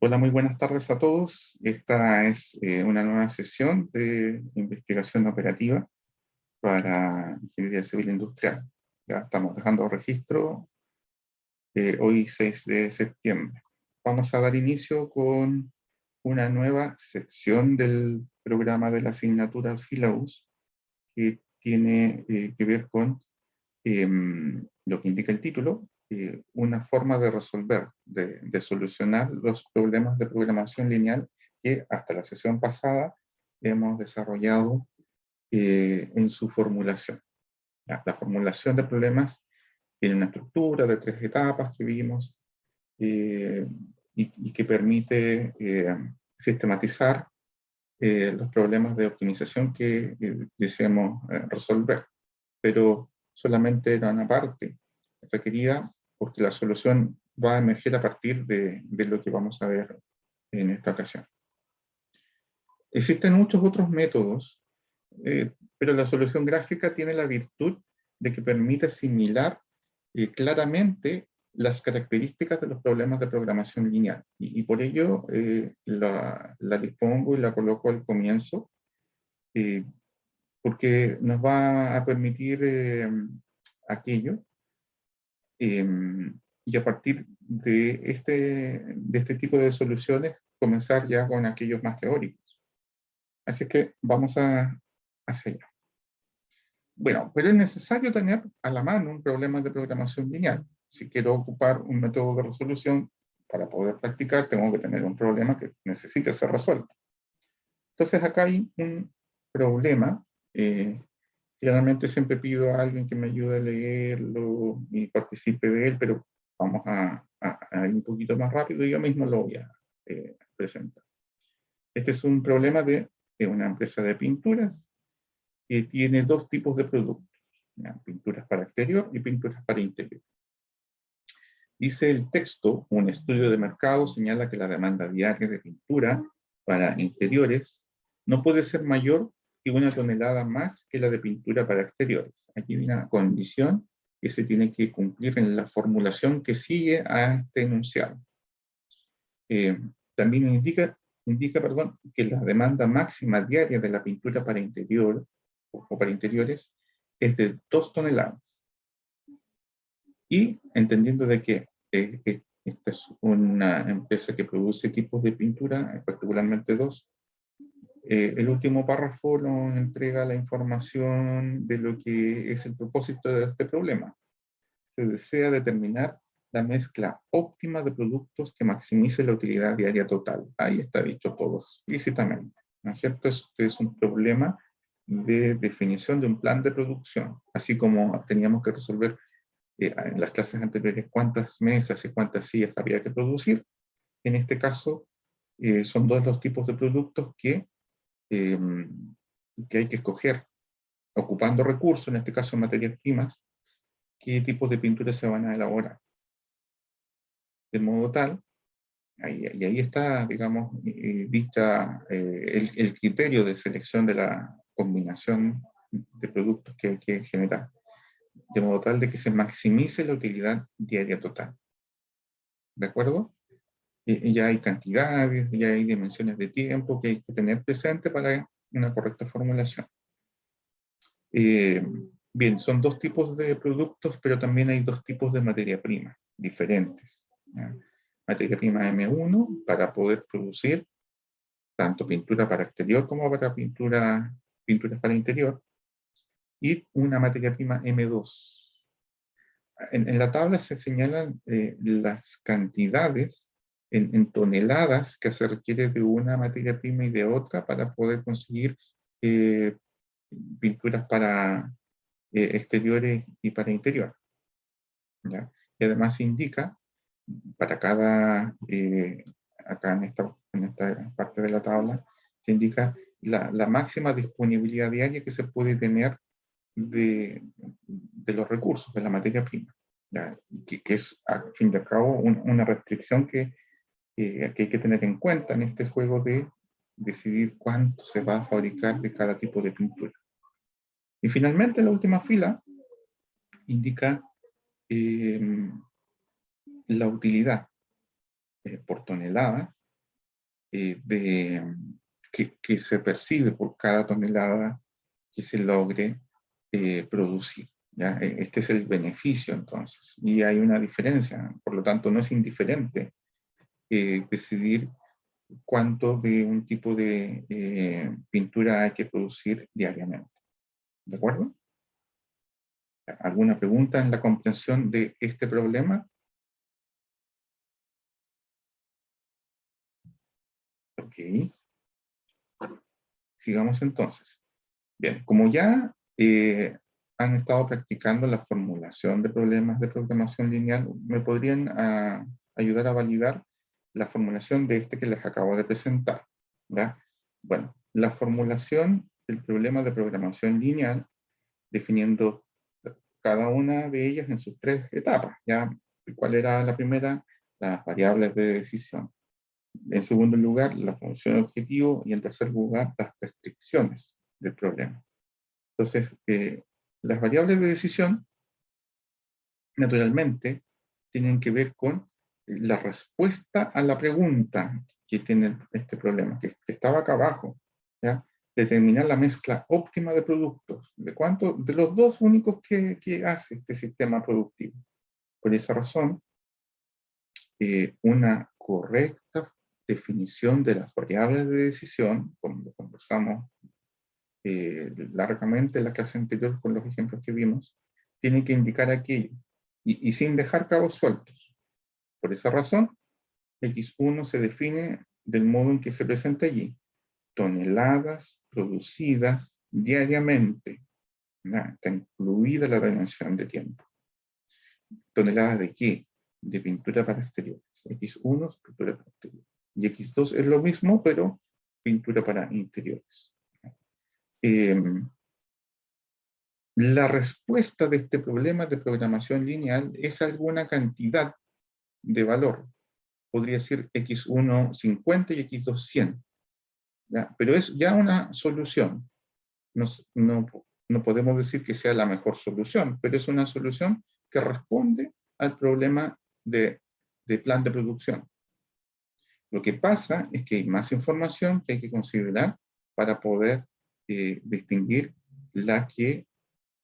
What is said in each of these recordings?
Hola, muy buenas tardes a todos. Esta es una nueva sesión de investigación operativa para Ingeniería Civil Industrial. Ya estamos dejando registro hoy 6 de septiembre. Vamos a dar inicio con una nueva sección del programa de la asignatura Syllabus que tiene que ver con lo que indica el título, una forma de resolver, de solucionar los problemas de programación lineal que hasta la sesión pasada hemos desarrollado en su formulación. La formulación de problemas tiene una estructura de 3 etapas que vimos y que permite sistematizar los problemas de optimización que deseamos resolver. Pero solamente era una parte requerida porque la solución va a emerger a partir de lo que vamos a ver en esta ocasión. Existen muchos otros métodos, pero la solución gráfica tiene la virtud de que permite asimilar claramente las características de los problemas de programación lineal. Y por ello la dispongo y la coloco al comienzo, porque nos va a permitir aquello, y a partir de este tipo de soluciones comenzar ya con aquellos más teóricos. Así que vamos hacia allá. Bueno, pero es necesario tener a la mano un problema de programación lineal. Si quiero ocupar un método de resolución para poder practicar, tengo que tener un problema que necesite ser resuelto. Entonces acá hay un problema. Generalmente siempre pido a alguien que me ayude a leerlo y participe de él, pero vamos a ir un poquito más rápido y yo mismo lo voy a presentar. Este es un problema de una empresa de pinturas que tiene dos tipos de productos, ¿ya? Pinturas para exterior y pinturas para interior. Dice el texto: un estudio de mercado señala que la demanda diaria de pintura para interiores no puede ser mayor que 1 tonelada más que la de pintura para exteriores. Aquí hay una condición que se tiene que cumplir en la formulación que sigue a este enunciado. También indica que la demanda máxima diaria de la pintura para interior o para interiores es de 2 toneladas. Y entendiendo de que esta es una empresa que produce equipos de pintura, particularmente dos, el último párrafo nos entrega la información de lo que es el propósito de este problema. Se desea determinar la mezcla óptima de productos que maximice la utilidad diaria total. Ahí está dicho todo explícitamente, ¿no es cierto? Este es un problema de definición de un plan de producción, así como teníamos que resolver en las clases anteriores cuántas mesas y cuántas sillas había que producir. En este caso, son dos los tipos de productos que hay que escoger, ocupando recursos, en este caso materias primas, qué tipos de pinturas se van a elaborar. De modo tal, y ahí está, digamos, dicha el criterio de selección de la combinación de productos que hay que generar, de modo tal de que se maximice la utilidad diaria total. ¿De acuerdo? Ya hay cantidades, ya hay dimensiones de tiempo que hay que tener presente para una correcta formulación. Bien, son dos tipos de productos, pero también hay dos tipos de materia prima diferentes, ¿ya? Materia prima M1 para poder producir tanto pintura para exterior como para pinturas para interior, y una materia prima M2. En la tabla se señalan las cantidades en toneladas que se requiere de una materia prima y de otra para poder conseguir pinturas para exteriores y para interior, ¿ya? Y además se indica para cada, acá en esta parte de la tabla, se indica la máxima disponibilidad diaria que se puede tener de los recursos, de la materia prima, ¿ya? Que es, al fin y al cabo, una restricción que hay que tener en cuenta en este juego de decidir cuánto se va a fabricar de cada tipo de pintura. Y finalmente, la última fila indica la utilidad por tonelada que se percibe por cada tonelada que se logre producir. ¿Ya? Este es el beneficio entonces, y hay una diferencia, por lo tanto no es indiferente decidir cuánto de un tipo de pintura hay que producir diariamente. ¿De acuerdo? ¿Alguna pregunta en la comprensión de este problema? Ok. Sigamos entonces. Bien, como ya han estado practicando la formulación de problemas de programación lineal, ¿me podrían ayudar a validar la formulación de este que les acabo de presentar? ¿Ya? Bueno, la formulación del problema de programación lineal, definiendo cada una de ellas en sus tres etapas. ¿Ya? ¿Cuál era la primera? Las variables de decisión. En segundo lugar, la función objetivo, y en tercer lugar, las restricciones del problema. Entonces, las variables de decisión, naturalmente, tienen que ver con la respuesta a la pregunta que tiene este problema, que estaba acá abajo, ¿ya? Determinar la mezcla óptima de productos, de los dos únicos que hace este sistema productivo. Por esa razón, una correcta definición de las variables de decisión, como lo conversamos largamente en la clase anterior con los ejemplos que vimos, tiene que indicar aquello, y sin dejar cabos sueltos. Por esa razón, X1 se define del modo en que se presenta allí: toneladas producidas diariamente. Está incluida la dimensión de tiempo. ¿Toneladas de qué? De pintura para exteriores. X1 es pintura para exteriores. Y X2 es lo mismo, pero pintura para interiores. La respuesta de este problema de programación lineal es alguna cantidad de valor. Podría ser X1 50 y X2 100. ¿Ya? Pero es ya una solución. No podemos decir que sea la mejor solución, pero es una solución que responde al problema de plan de producción. Lo que pasa es que hay más información que hay que considerar para poder distinguir la que,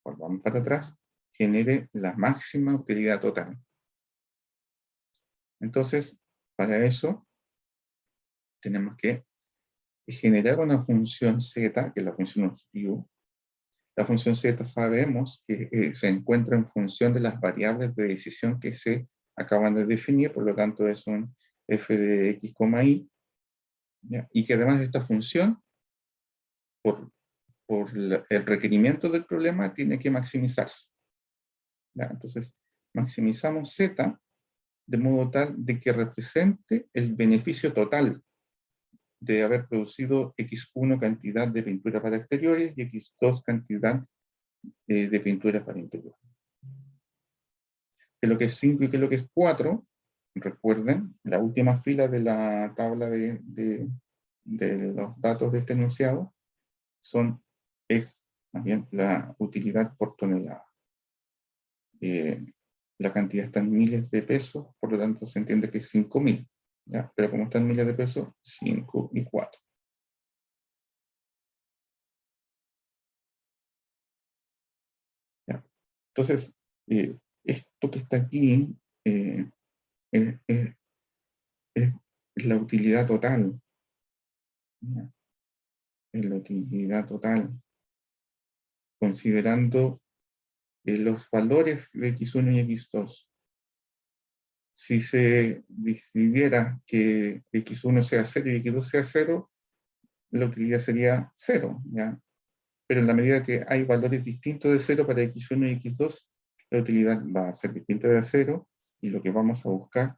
volvamos para atrás, genere la máxima utilidad total. Entonces, para eso, tenemos que generar una función z, que es la función objetivo. La función z sabemos que se encuentra en función de las variables de decisión que se acaban de definir, por lo tanto es un f de x, y, ¿ya? Y que además de esta función, por el requerimiento del problema, tiene que maximizarse. ¿Ya? Entonces, maximizamos z de modo tal de que represente el beneficio total de haber producido X1 cantidad de pintura para exteriores y X2 cantidad de pintura para interiores. ¿Qué es lo que es 5 y qué es lo que es 4? Recuerden, la última fila de la tabla de los datos de este enunciado es más bien la utilidad por tonelada. La cantidad está en miles de pesos, por lo tanto se entiende que es 5.000. ¿Ya? Pero como está en miles de pesos, 5 y 4. ¿Ya? Entonces, esto que está aquí es, es- es la utilidad total. ¿Ya? Es la utilidad total, considerando los valores de X1 y X2. Si se decidiera que X1 sea 0 y X2 sea 0, la utilidad sería 0, ¿ya? Pero en la medida que hay valores distintos de 0 para X1 y X2, la utilidad va a ser distinta de 0, y lo que vamos a buscar,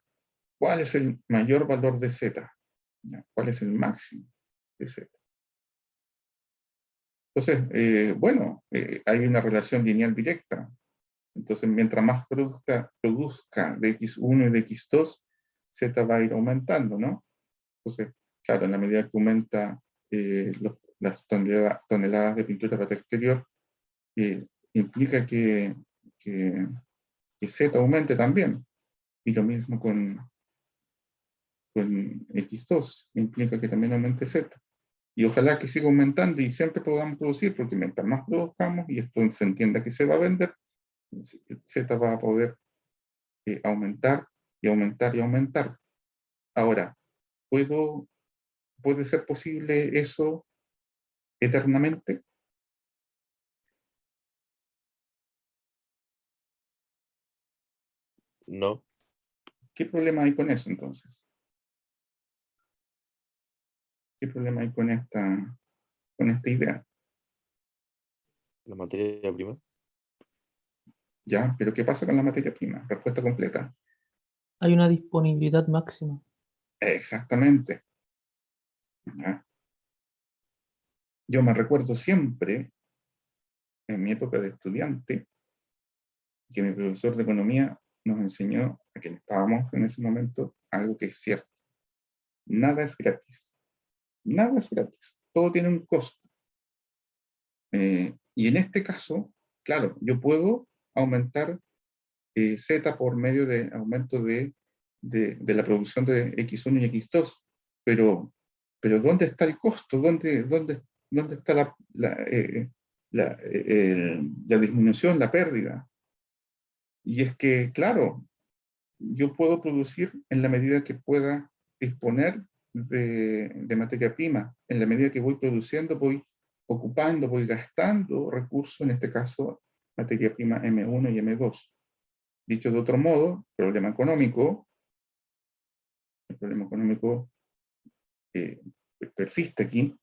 ¿cuál es el mayor valor de Z? ¿Ya? ¿Cuál es el máximo de Z? Entonces, bueno, hay una relación lineal directa. Entonces, mientras más produzca de X1 y de X2, Z va a ir aumentando, ¿no? Entonces, claro, en la medida que aumenta las toneladas de pintura para el exterior, implica que Z aumente también. Y lo mismo con con X2, implica que también aumente Z. Y ojalá que siga aumentando y siempre podamos producir, porque mientras más produzcamos, y esto se entienda que se va a vender, Z va a poder aumentar y aumentar y aumentar. Ahora, ¿puede ser posible eso eternamente? No, ¿Qué problema hay con eso entonces? ¿Qué problema hay con esta idea? la materia prima. ¿Ya? ¿Pero qué pasa con la materia prima? Respuesta completa. Hay una disponibilidad máxima. Exactamente. ¿Ya? Yo me recuerdo siempre, en mi época de estudiante, que mi profesor de economía nos enseñó, a quien estábamos en ese momento, algo que es cierto. Nada es gratis. Nada es gratis. Todo tiene un costo. Y en este caso, claro, yo puedo aumentar Z por medio de aumento de la producción de X1 y X2, pero ¿dónde está el costo? ¿Dónde está la disminución, la pérdida? Y es que, claro, yo puedo producir en la medida que pueda disponer de materia prima. En la medida que voy produciendo, voy ocupando, voy gastando recursos, en este caso, materia prima M1 y M2. Dicho de otro modo, el problema económico persiste aquí,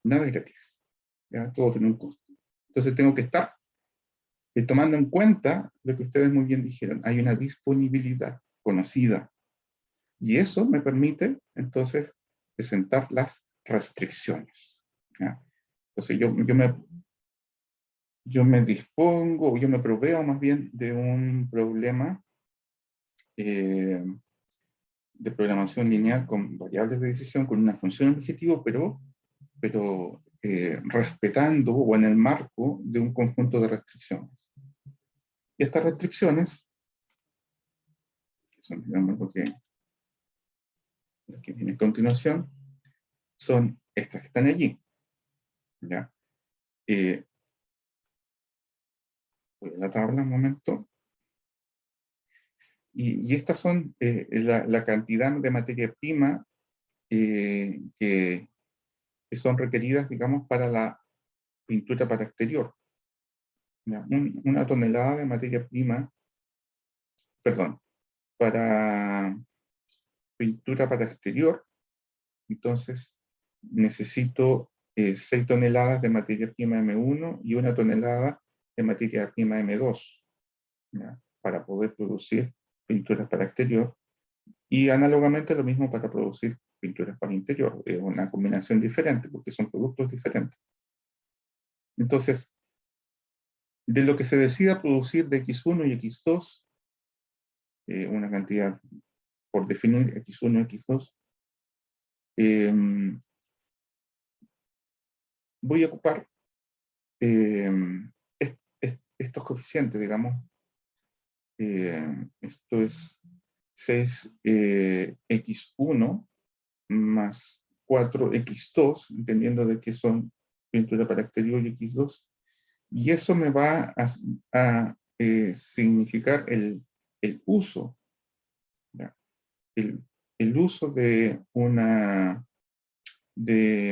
nada es gratis, ¿ya? Todo tiene un costo. Entonces tengo que estar tomando en cuenta lo que ustedes muy bien dijeron, hay una disponibilidad conocida, y eso me permite entonces presentar las restricciones, ¿ya? Entonces yo me dispongo, o yo me proveo más bien de un problema de programación lineal con variables de decisión, con una función objetivo, pero respetando o en el marco de un conjunto de restricciones. Y estas restricciones, que son, digamos, lo que viene a continuación, son estas que están allí. ¿Ya? Voy a la tabla un momento. Y estas son la cantidad de materia prima que son requeridas, digamos, para la pintura para exterior. ¿Ya? Una tonelada de materia prima, perdón, para pintura para exterior, entonces necesito 6 toneladas de materia prima M1 y 1 tonelada de materia prima M2, ¿ya? Para poder producir pinturas para exterior, y análogamente lo mismo para producir pinturas para interior. Es una combinación diferente porque son productos diferentes. Entonces, de lo que se decida producir de X1 y X2, una cantidad por definir X1 y X2, voy a ocupar estos coeficientes, digamos. Esto es 6x1 más 4x2, entendiendo de que son pintura para exterior y x2, y eso me va a significar el uso, ¿ya? El uso de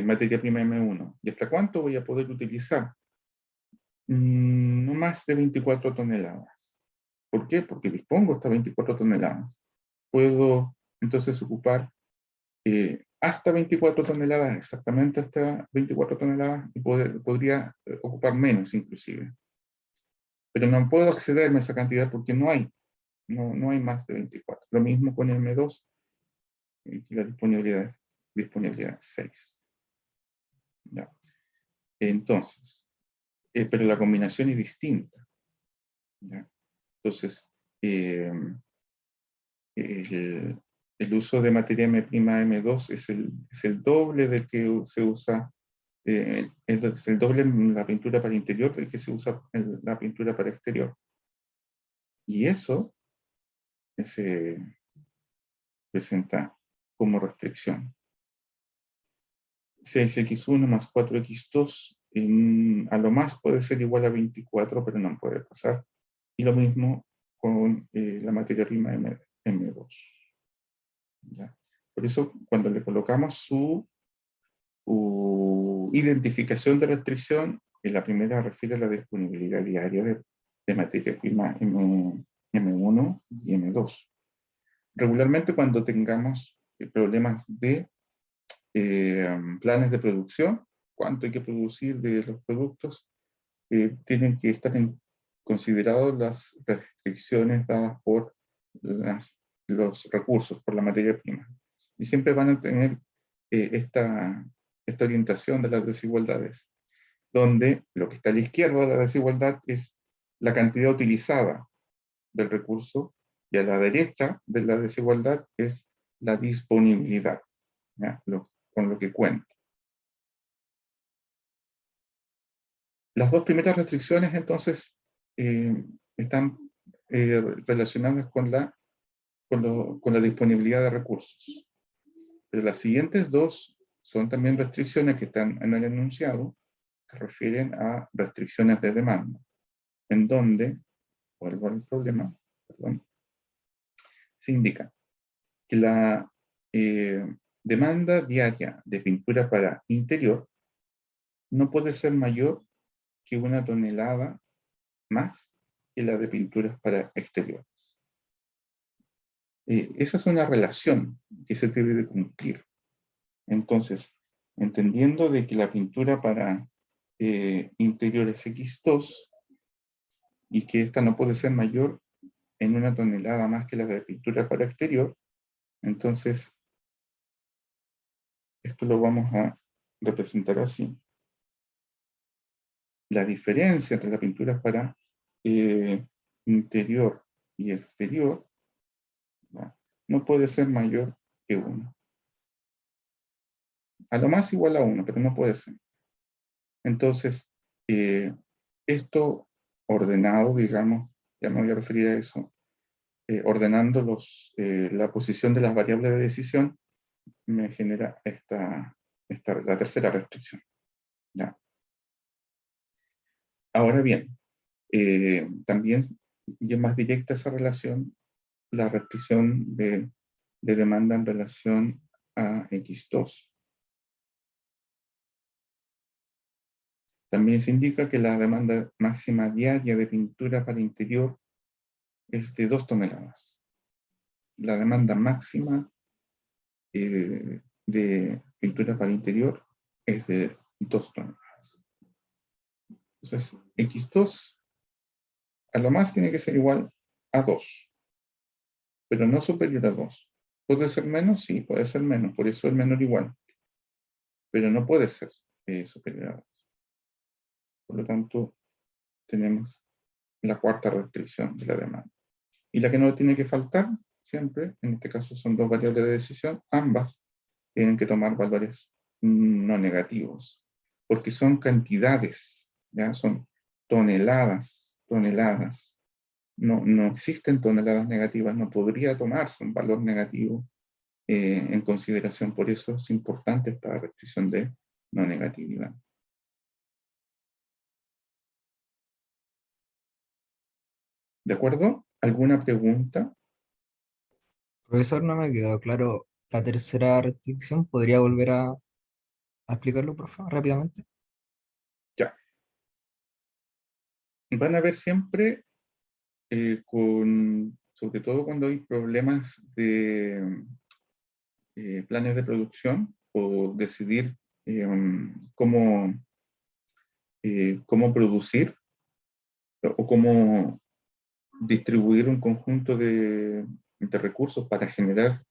materia prima M1. ¿Y hasta cuánto voy a poder utilizar? No más de 24 toneladas. ¿Por qué? Porque dispongo hasta 24 toneladas. Puedo entonces ocupar hasta 24 toneladas, exactamente hasta 24 toneladas, y podría ocupar menos inclusive. Pero no puedo accederme a esa cantidad porque no hay más de 24. Lo mismo con el M2, que la disponibilidad es 6. ¿Ya? Entonces, pero la combinación es distinta, ¿ya? Entonces, el uso de materia M', M2 es el doble del que se usa, es el doble en la pintura para interior del que se usa en la pintura para exterior. Y eso, presenta como restricción. 6x1 más 4x2 a lo más puede ser igual a 24, pero no puede pasar. Y lo mismo con la materia prima M2. ¿Ya? Por eso, cuando le colocamos su identificación de restricción, la primera refiere a la disponibilidad diaria de materia prima M1 y M2. Regularmente, cuando tengamos problemas de planes de producción, cuánto hay que producir de los productos, tienen que estar considerados las restricciones dadas por los recursos, por la materia prima. Y siempre van a tener esta orientación de las desigualdades, donde lo que está a la izquierda de la desigualdad es la cantidad utilizada del recurso, y a la derecha de la desigualdad es la disponibilidad, ¿ya? Con lo que cuenta. Las dos primeras restricciones, entonces, están relacionadas con la disponibilidad de recursos. Pero las siguientes dos son también restricciones que están en el enunciado, que refieren a restricciones de demanda, en donde, vuelvo al problema, perdón, se indica que la demanda diaria de pintura para interior no puede ser mayor que 1 tonelada más que la de pinturas para exteriores. Esa es una relación que se debe de cumplir. Entonces, entendiendo de que la pintura para interior es X2 y que esta no puede ser mayor en 1 tonelada más que la de pintura para exterior, entonces esto lo vamos a representar así. La diferencia entre las pinturas para interior y exterior, ¿no?, no puede ser mayor que 1. A lo más igual a 1, pero no puede ser. Entonces, esto ordenado, digamos, ya me voy a referir a eso, ordenando la posición de las variables de decisión, me genera la tercera restricción. ¿Ya? Ahora bien, también, y es más directa esa relación, la restricción de demanda en relación a X2. También se indica que la demanda máxima diaria de pintura para interior es de 2 toneladas. La demanda máxima de pintura para interior es de 2 toneladas. Entonces, X2 a lo más tiene que ser igual a 2, pero no superior a 2. ¿Puede ser menos? Sí, puede ser menos, por eso es menor igual. Pero no puede ser superior a 2. Por lo tanto, tenemos la cuarta restricción de la demanda. Y la que no tiene que faltar siempre, en este caso son dos variables de decisión, ambas tienen que tomar valores no negativos, porque son cantidades, ¿ya? Son toneladas. No existen toneladas negativas, no podría tomarse un valor negativo en consideración. Por eso es importante esta restricción de no negatividad. ¿De acuerdo? ¿Alguna pregunta? Profesor, no me ha quedado claro la tercera restricción. ¿Podría volver a explicarlo, por favor, rápidamente? Ya. Van a ver siempre, sobre todo cuando hay problemas de planes de producción o decidir cómo producir o cómo distribuir un conjunto de recursos para generar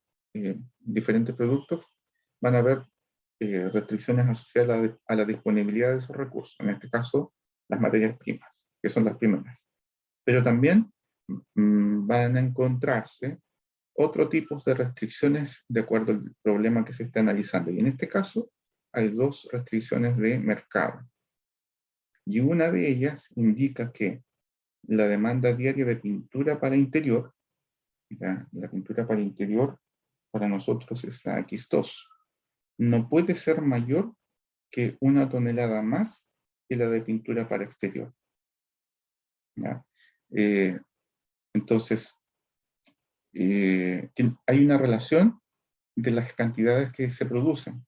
diferentes productos, van a haber restricciones asociadas a la disponibilidad de esos recursos, en este caso las materias primas, que son las primeras. Pero también van a encontrarse otros tipos de restricciones de acuerdo al problema que se está analizando. Y en este caso hay dos restricciones de mercado. Y una de ellas indica que la demanda diaria de pintura para interior, la pintura para interior para nosotros es la X2, no puede ser mayor que 1 tonelada más que la de pintura para exterior. ¿Ya? Entonces, hay una relación de las cantidades que se producen,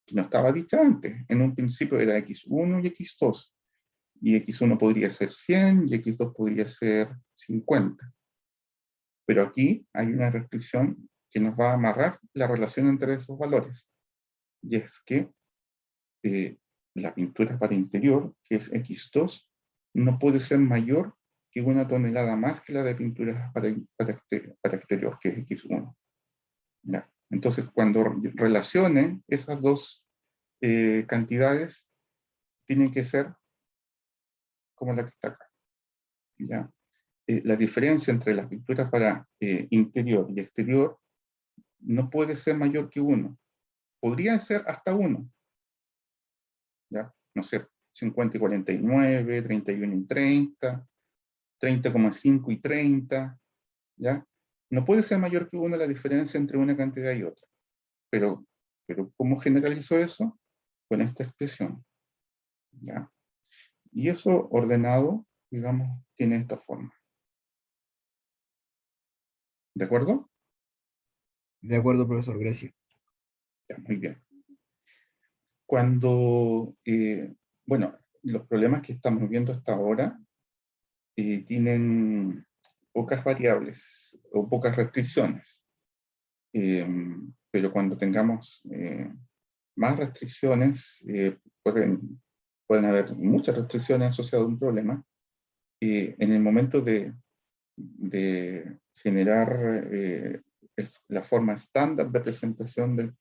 que no estaba dicha antes. En un principio era X1 y X2, y X1 podría ser 100 y X2 podría ser 50. Pero aquí hay una restricción que nos va a amarrar la relación entre esos valores, y es que la pintura para interior, que es X2, no puede ser mayor que 1 tonelada más que la de pintura para exterior, que es X1. ¿Ya? Entonces, cuando relacionen esas dos cantidades, tienen que ser como la que está acá. ¿Ya? La diferencia entre las pinturas para interior y exterior no puede ser mayor que 1. Podrían ser hasta 1. ¿Ya? No sé, 50 y 49, 31 y 30, 30,5 y 30, ¿ya? No puede ser mayor que 1 la diferencia entre una cantidad y otra. Pero ¿cómo generalizo eso? Con esta expresión, ¿ya? Y eso ordenado, digamos, tiene esta forma. ¿De acuerdo? De acuerdo, profesor, gracias. Ya, muy bien. Cuando, bueno, los problemas que estamos viendo hasta ahora tienen pocas variables o pocas restricciones. Pero cuando tengamos más restricciones, pueden haber muchas restricciones asociadas a un problema. En el momento de generar la forma estándar de presentación del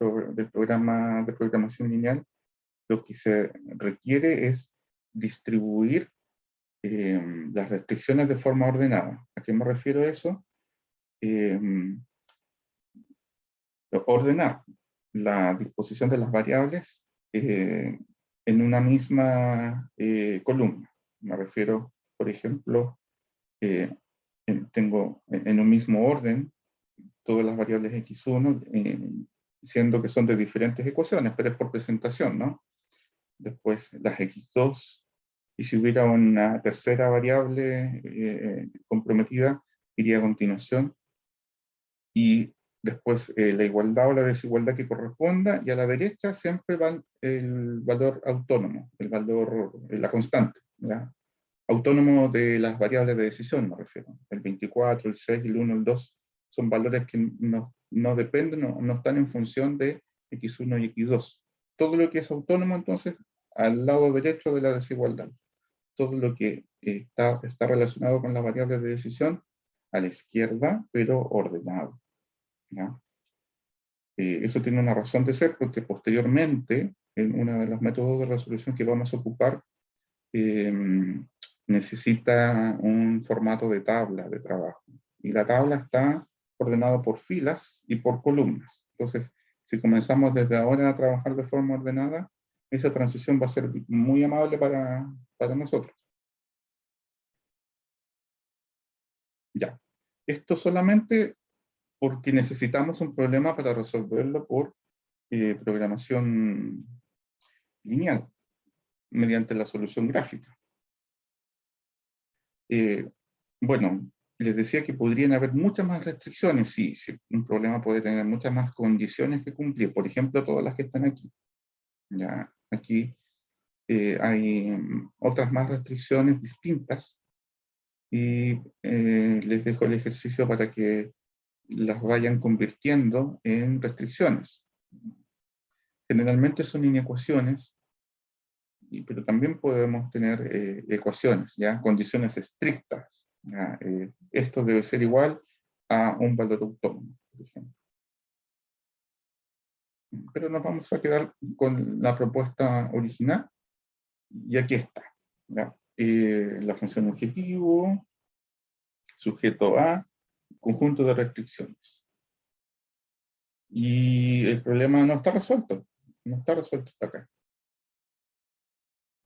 programa de programación lineal, lo que se requiere es distribuir las restricciones de forma ordenada. ¿A qué me refiero a eso? Ordenar la disposición de las variables en una misma columna. Me refiero, por ejemplo, tengo en un mismo orden todas las variables x1, siendo que son de diferentes ecuaciones, pero es por presentación, ¿no? Después las x2, y si hubiera una tercera variable comprometida, iría a continuación, y después la igualdad o la desigualdad que corresponda, y a la derecha siempre va el valor autónomo, la constante, ¿ya? Autónomo de las variables de decisión, me refiero. El 24, el 6, el 1, el 2, son valores que no dependen, no están en función de x1 y x2. Todo lo que es autónomo, entonces, al lado derecho de la desigualdad. Todo lo que está relacionado con las variables de decisión, a la izquierda, pero ordenado, ¿ya? Eso tiene una razón de ser, porque posteriormente, en uno de los métodos de resolución que vamos a ocupar, necesita un formato de tabla de trabajo. Y la tabla está ordenada por filas y por columnas. Entonces, si comenzamos desde ahora a trabajar de forma ordenada, esa transición va a ser muy amable para nosotros. Ya. Esto solamente porque necesitamos un problema para resolverlo por programación lineal, mediante la solución gráfica. Bueno, les decía que podrían haber muchas más restricciones. Sí, un problema puede tener muchas más condiciones que cumplir. Por ejemplo, todas las que están aquí. Ya, aquí hay otras más restricciones distintas. Y les dejo el ejercicio para que las vayan convirtiendo en restricciones. Generalmente son inecuaciones, pero también podemos tener ecuaciones, ¿ya? Condiciones estrictas. ¿Ya? Esto debe ser igual a un valor autónomo, por ejemplo. Pero nos vamos a quedar con la propuesta original, y aquí está, ¿ya? La función objetivo, sujeto A, conjunto de restricciones. Y el problema no está resuelto hasta acá.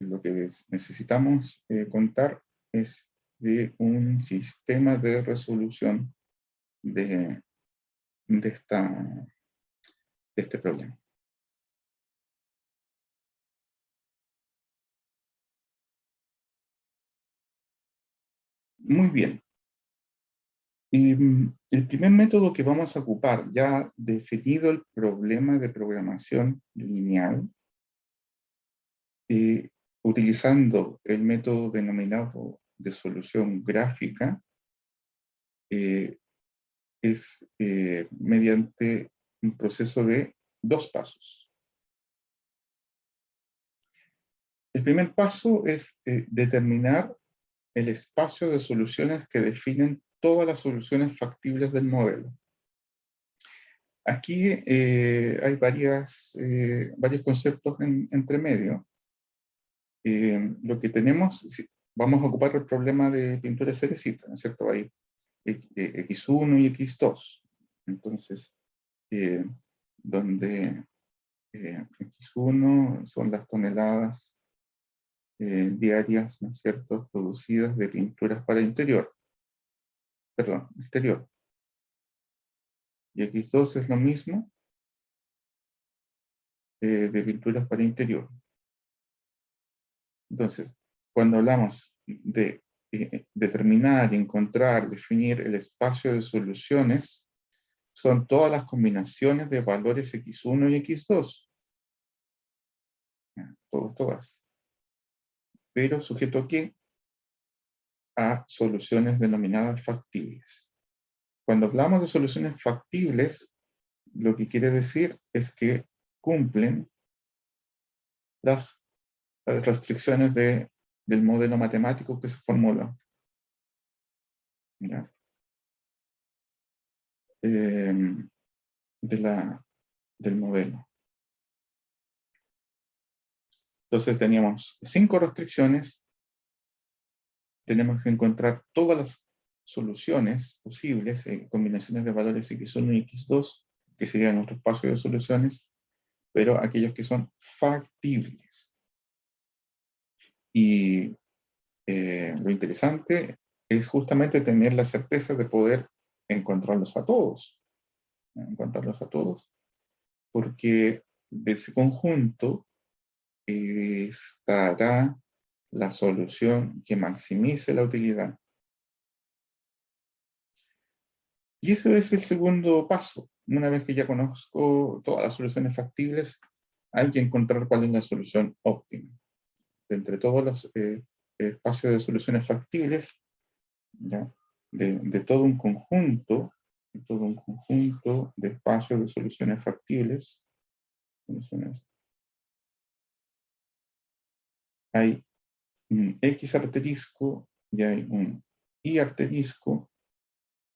Lo que necesitamos contar es de un sistema de resolución de de este problema. Muy bien. Y el primer método que vamos a ocupar, ya definido el problema de programación lineal, utilizando el método denominado de solución gráfica, es mediante un proceso de 2 pasos. El primer paso es determinar el espacio de soluciones que definen todas las soluciones factibles del modelo. Aquí hay varios conceptos entre medio. Lo que tenemos, vamos a ocupar el problema de pintura de cerecita, ¿no es cierto? Hay X1 y X2. Entonces, donde X1 son las toneladas diarias, ¿no es cierto?, producidas de pinturas para exterior. Y X2 es lo mismo de pinturas para interior. Entonces, cuando hablamos de determinar, encontrar, definir el espacio de soluciones, son todas las combinaciones de valores X1 y X2. Todas. Pero sujeto a ¿qué? A soluciones denominadas factibles. Cuando hablamos de soluciones factibles, lo que quiere decir es que cumplen las restricciones del modelo matemático que se formuló. ¿Ya? Del modelo. Entonces teníamos 5 restricciones, tenemos que encontrar todas las soluciones posibles, combinaciones de valores X1 y X2, que serían nuestro espacio de soluciones, pero aquellos que son factibles. Y lo interesante es justamente tener la certeza de poder encontrarlos a todos. Porque de ese conjunto estará la solución que maximice la utilidad. Y ese es el segundo paso. Una vez que ya conozco todas las soluciones factibles, hay que encontrar cuál es la solución óptima. De entre todos los espacios de soluciones factibles, ¿ya? De todo un conjunto de espacios de soluciones factibles, hay un X asterisco y hay un Y asterisco,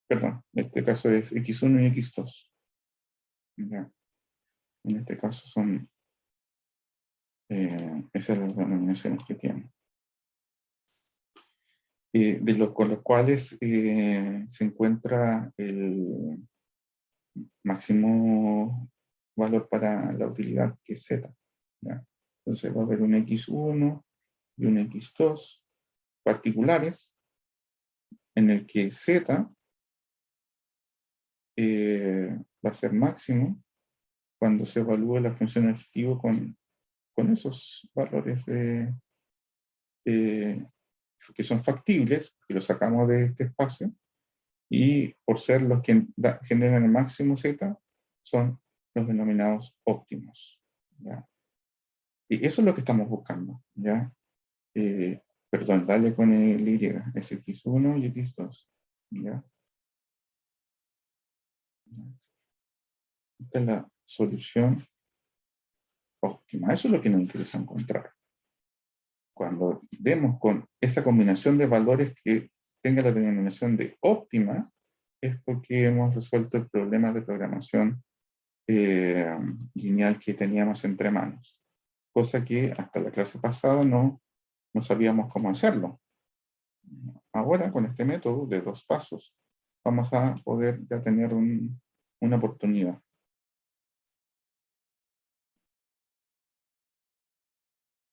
perdón, en este caso es X1 y X2. ¿Ya? En este caso son, esas las denominaciones que tienen. Con los cuales se encuentra el máximo valor para la utilidad, que es Z. ¿Ya? Entonces va a haber un X1 y un X2 particulares, en el que Z va a ser máximo cuando se evalúe la función efectiva con esos valores que son factibles, que los sacamos de este espacio, y por ser los que generan el máximo Z, son los denominados óptimos. ¿Ya? Y eso es lo que estamos buscando. ¿Ya? Perdón, dale con el Y, es X1 y X2. ¿Ya? Esta es la solución óptima. Eso es lo que nos interesa encontrar. Cuando demos con esa combinación de valores que tenga la denominación de óptima, es porque hemos resuelto el problema de programación lineal que teníamos entre manos. Cosa que hasta la clase pasada no sabíamos cómo hacerlo. Ahora, con este método de 2 pasos, vamos a poder ya tener una oportunidad.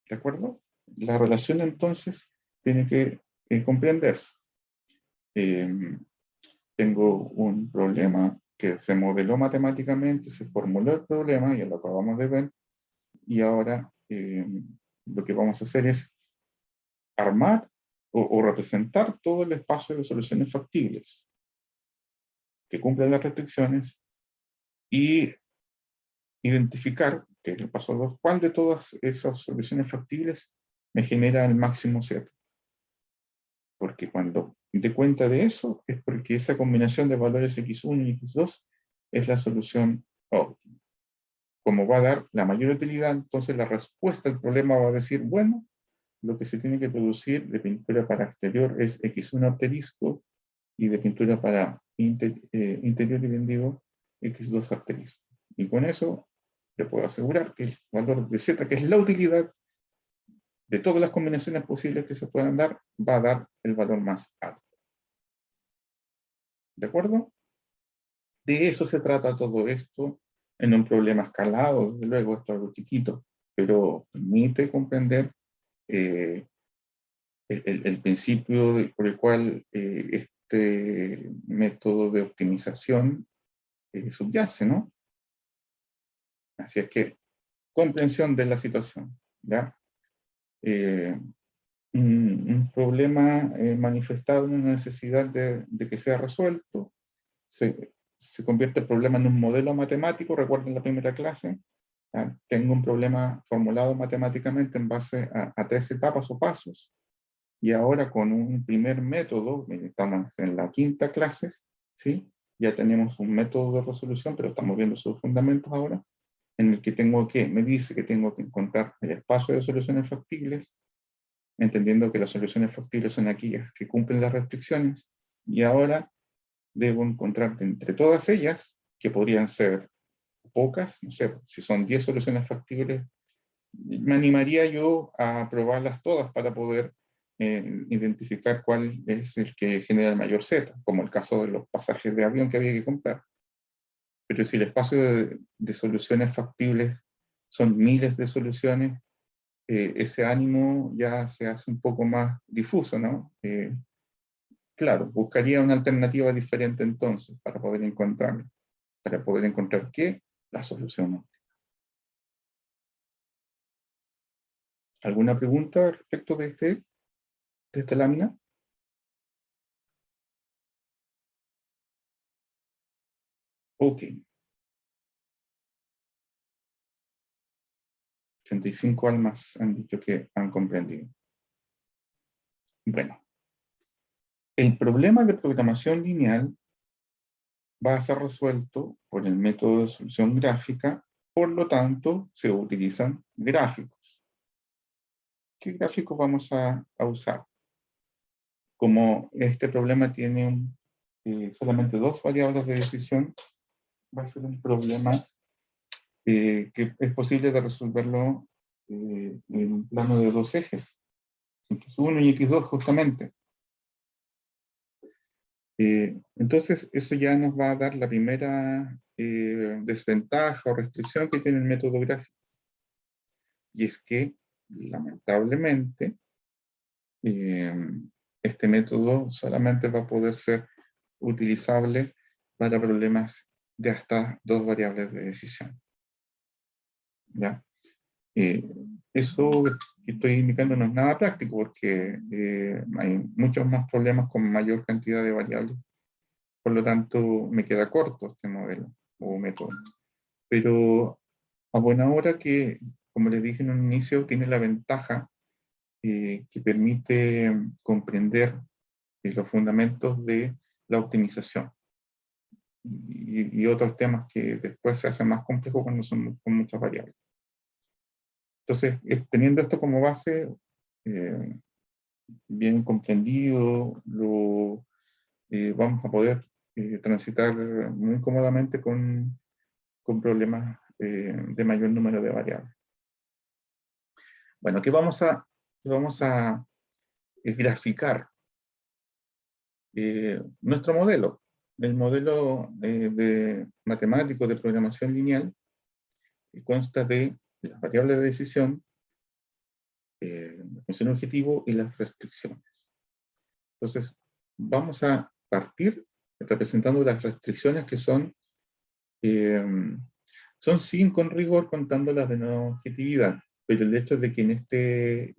¿De acuerdo? La relación entonces tiene que comprenderse. Tengo un problema que se modeló matemáticamente, se formuló el problema, ya lo acabamos de ver, y ahora lo que vamos a hacer es armar o representar todo el espacio de soluciones factibles que cumplen las restricciones y identificar, que es el paso 2, cuál de todas esas soluciones factibles me genera el máximo Z. Porque cuando dé cuenta de eso, es porque esa combinación de valores x1 y x2 es la solución óptima. Como va a dar la mayor utilidad, entonces la respuesta al problema va a decir, bueno, lo que se tiene que producir de pintura para exterior es x1 asterisco y de pintura para interior y bien digo, x2 asterisco. Y con eso le puedo asegurar que el valor de z, que es la utilidad de todas las combinaciones posibles que se puedan dar, va a dar el valor más alto. ¿De acuerdo? De eso se trata todo esto en un problema escalado. Desde luego, esto es algo chiquito, pero permite comprender el principio por el cual este método de optimización subyace, ¿no? Así es que, comprensión de la situación, ¿ya? Un problema manifestado en una necesidad de que sea resuelto, se convierte el problema en un modelo matemático. Recuerden la primera clase, ¿ya? Tengo un problema formulado matemáticamente en base a 3 etapas o pasos, y ahora con un primer método, estamos en la quinta clase, ¿sí? Ya tenemos un método de resolución, pero estamos viendo sus fundamentos ahora, en el que me dice que tengo que encontrar el espacio de soluciones factibles, entendiendo que las soluciones factibles son aquellas que cumplen las restricciones, y ahora debo encontrar entre todas ellas, que podrían ser pocas, no sé, si son 10 soluciones factibles, me animaría yo a probarlas todas para poder identificar cuál es el que genera el mayor Z, como el caso de los pasajes de avión que había que comprar. Pero si el espacio de soluciones factibles son miles de soluciones, ese ánimo ya se hace un poco más difuso, ¿no? Claro, buscaría una alternativa diferente entonces para poder encontrarla. ¿Para poder encontrar qué? La solución óptima. ¿Alguna pregunta respecto de esta lámina? Ok. 85 almas han dicho que han comprendido. Bueno, el problema de programación lineal va a ser resuelto por el método de solución gráfica, por lo tanto, se utilizan gráficos. ¿Qué gráficos vamos a usar? Como este problema tiene solamente 2 variables de decisión, va a ser un problema que es posible de resolverlo en un plano de 2 ejes, x1 y x2 justamente. Entonces, eso ya nos va a dar la primera desventaja o restricción que tiene el método gráfico. Y es que, lamentablemente, este método solamente va a poder ser utilizable para problemas de hasta 2 variables de decisión. ¿Ya? Eso que estoy indicando no es nada práctico, porque hay muchos más problemas con mayor cantidad de variables. Por lo tanto, me queda corto este modelo o método. Pero a buena hora que, como les dije en un inicio, tiene la ventaja que permite comprender los fundamentos de la optimización y otros temas que después se hacen más complejos cuando son con muchas variables. Entonces, teniendo esto como base, bien comprendido, vamos a poder transitar muy cómodamente con problemas de mayor número de variables. Bueno, ¿qué vamos a graficar? Nuestro modelo, el modelo de matemático de programación lineal, consta de las variables de decisión, la función objetivo y las restricciones. Entonces, vamos a partir representando las restricciones, que son Son 5 en rigor contando las de no objetividad, pero el hecho de que en este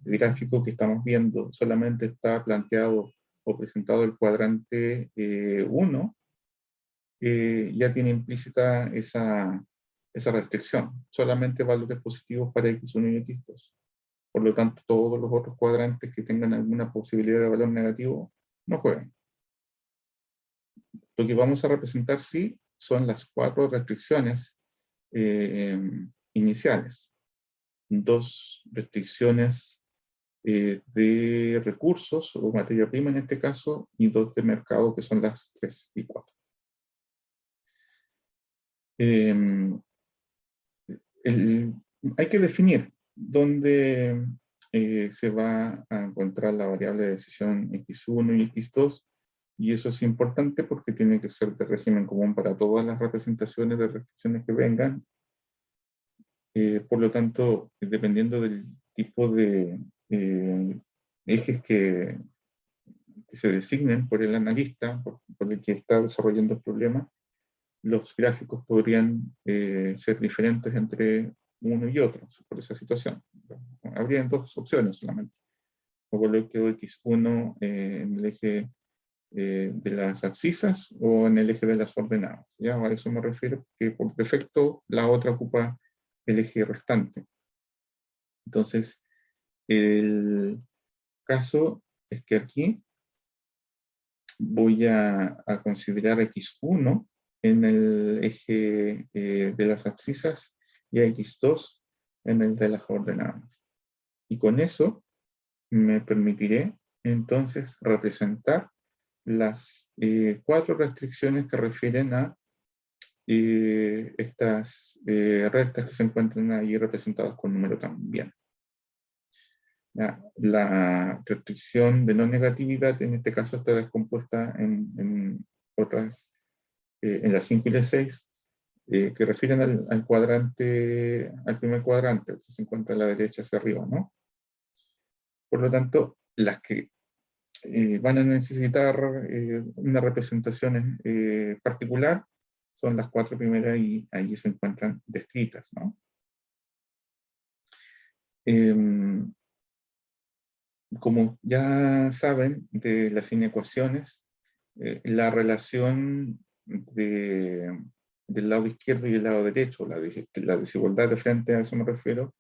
gráfico que estamos viendo solamente está planteado o presentado el cuadrante 1, ya tiene implícita esa restricción. Solamente valores positivos para x1 y x2. Por lo tanto, todos los otros cuadrantes que tengan alguna posibilidad de valor negativo no juegan. Lo que vamos a representar sí son las 4 restricciones iniciales. 2 restricciones de recursos o materia prima en este caso, y 2 de mercado, que son las 3 y 4. Hay que definir dónde se va a encontrar la variable de decisión x1 y x2, y eso es importante porque tiene que ser de régimen común para todas las representaciones de restricciones que vengan. Por lo tanto, dependiendo del tipo de ejes que se designen por el analista, por el que está desarrollando el problema, los gráficos podrían ser diferentes entre uno y otro por esa situación. Habría 2 opciones solamente. O coloqueo x1 en el eje de las abscisas o en el eje de las ordenadas. ¿Ya? A eso me refiero, que por defecto la otra ocupa el eje restante. Entonces, el caso es que aquí voy a considerar x1 en el eje de las abscisas y a x2 en el de las ordenadas. Y con eso me permitiré entonces representar las 4 restricciones que refieren a estas rectas que se encuentran ahí representadas con número también. La restricción de no negatividad en este caso está descompuesta en otras, en las 5 y las 6, que refieren al cuadrante, al primer cuadrante, que se encuentra a la derecha hacia arriba, ¿no? Por lo tanto, las que van a necesitar una representación particular son las 4 primeras, y allí se encuentran descritas, ¿no? Como ya saben de las inecuaciones, la relación del lado izquierdo y el lado derecho, la desigualdad de frente, a eso me refiero,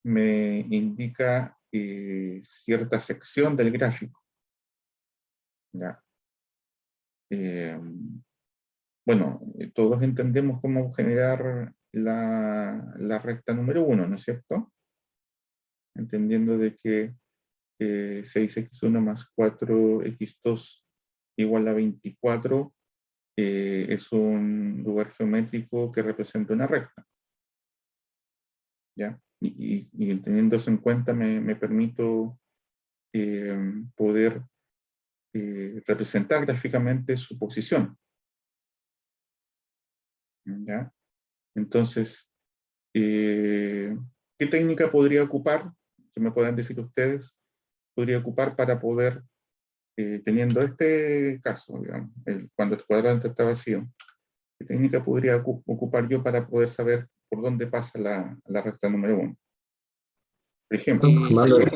me indica cierta sección del gráfico. ¿Ya? Bueno, todos entendemos cómo generar la recta número 1, ¿no es cierto? Entendiendo de que 6x1 más 4x2 igual a 24 es un lugar geométrico que representa una recta. ¿Ya? Y teniendo eso en cuenta me permito poder representar gráficamente su posición. ¿Ya? Entonces, ¿qué técnica podría ocupar? Que me puedan decir ustedes, podría ocupar para poder, teniendo este caso, digamos, cuando el cuadrante está vacío, ¿qué técnica podría ocupar yo para poder saber por dónde pasa la recta número 1? Por ejemplo, Y Darle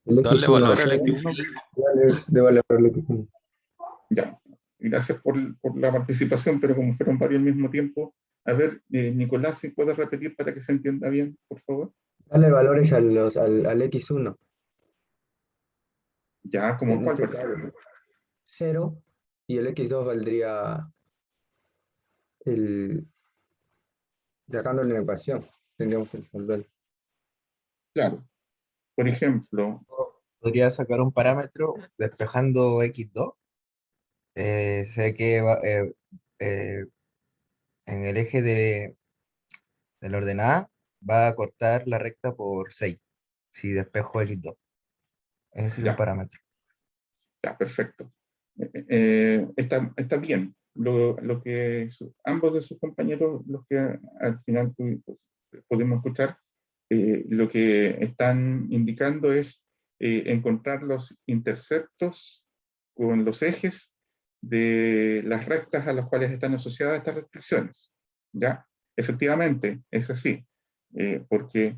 darle valor al X1. de valor al X1. ya, gracias por la participación, pero como fueron varios al mismo tiempo, a ver, Nicolás, si puedes repetir para que se entienda bien, por favor. Dale valores al X1. Ya, como En cuál, este por caso, ejemplo. 0, y el X2 valdría el, sacando la ecuación, tendríamos que resolver. Claro, por ejemplo, Podría sacar un parámetro despejando X2. Sé que en el eje de la ordenada va a cortar la recta por 6 si despejo X2. Ese sería un ya, parámetro. ya, perfecto. Está bien. Lo que ambos de sus compañeros, los que al final pues, podemos escuchar, lo que están indicando es encontrar los interceptos con los ejes de las rectas a las cuales están asociadas estas restricciones. ¿Ya? Efectivamente, es así, porque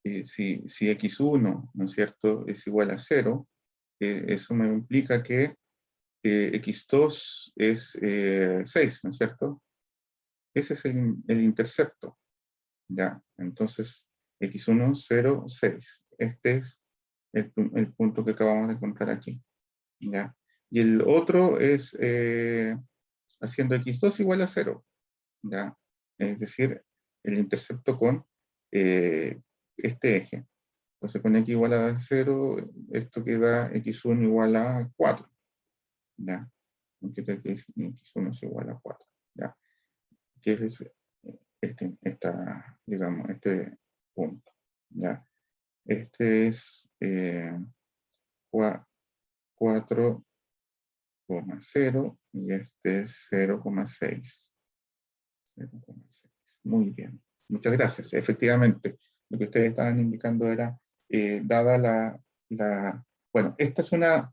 si x1, ¿no es cierto?, es igual a 0, eso me implica que x2 es 6, ¿no es cierto? Ese es el intercepto. ¿Ya? Entonces, x1, 0, 6. Este es el punto que acabamos de encontrar aquí. ¿Ya? Y el otro es haciendo x2 igual a 0. ¿Ya? Es decir, el intercepto con este eje. Entonces, con x igual a 0, esto queda x1 igual a 4. ¿Ya? X1 es igual a 4. ¿Ya? Que es este punto. ¿Ya? Este es 4,0 y este es 0,6. 0,6. Muy bien. Muchas gracias. Efectivamente, lo que ustedes estaban indicando era, dada bueno, esta es una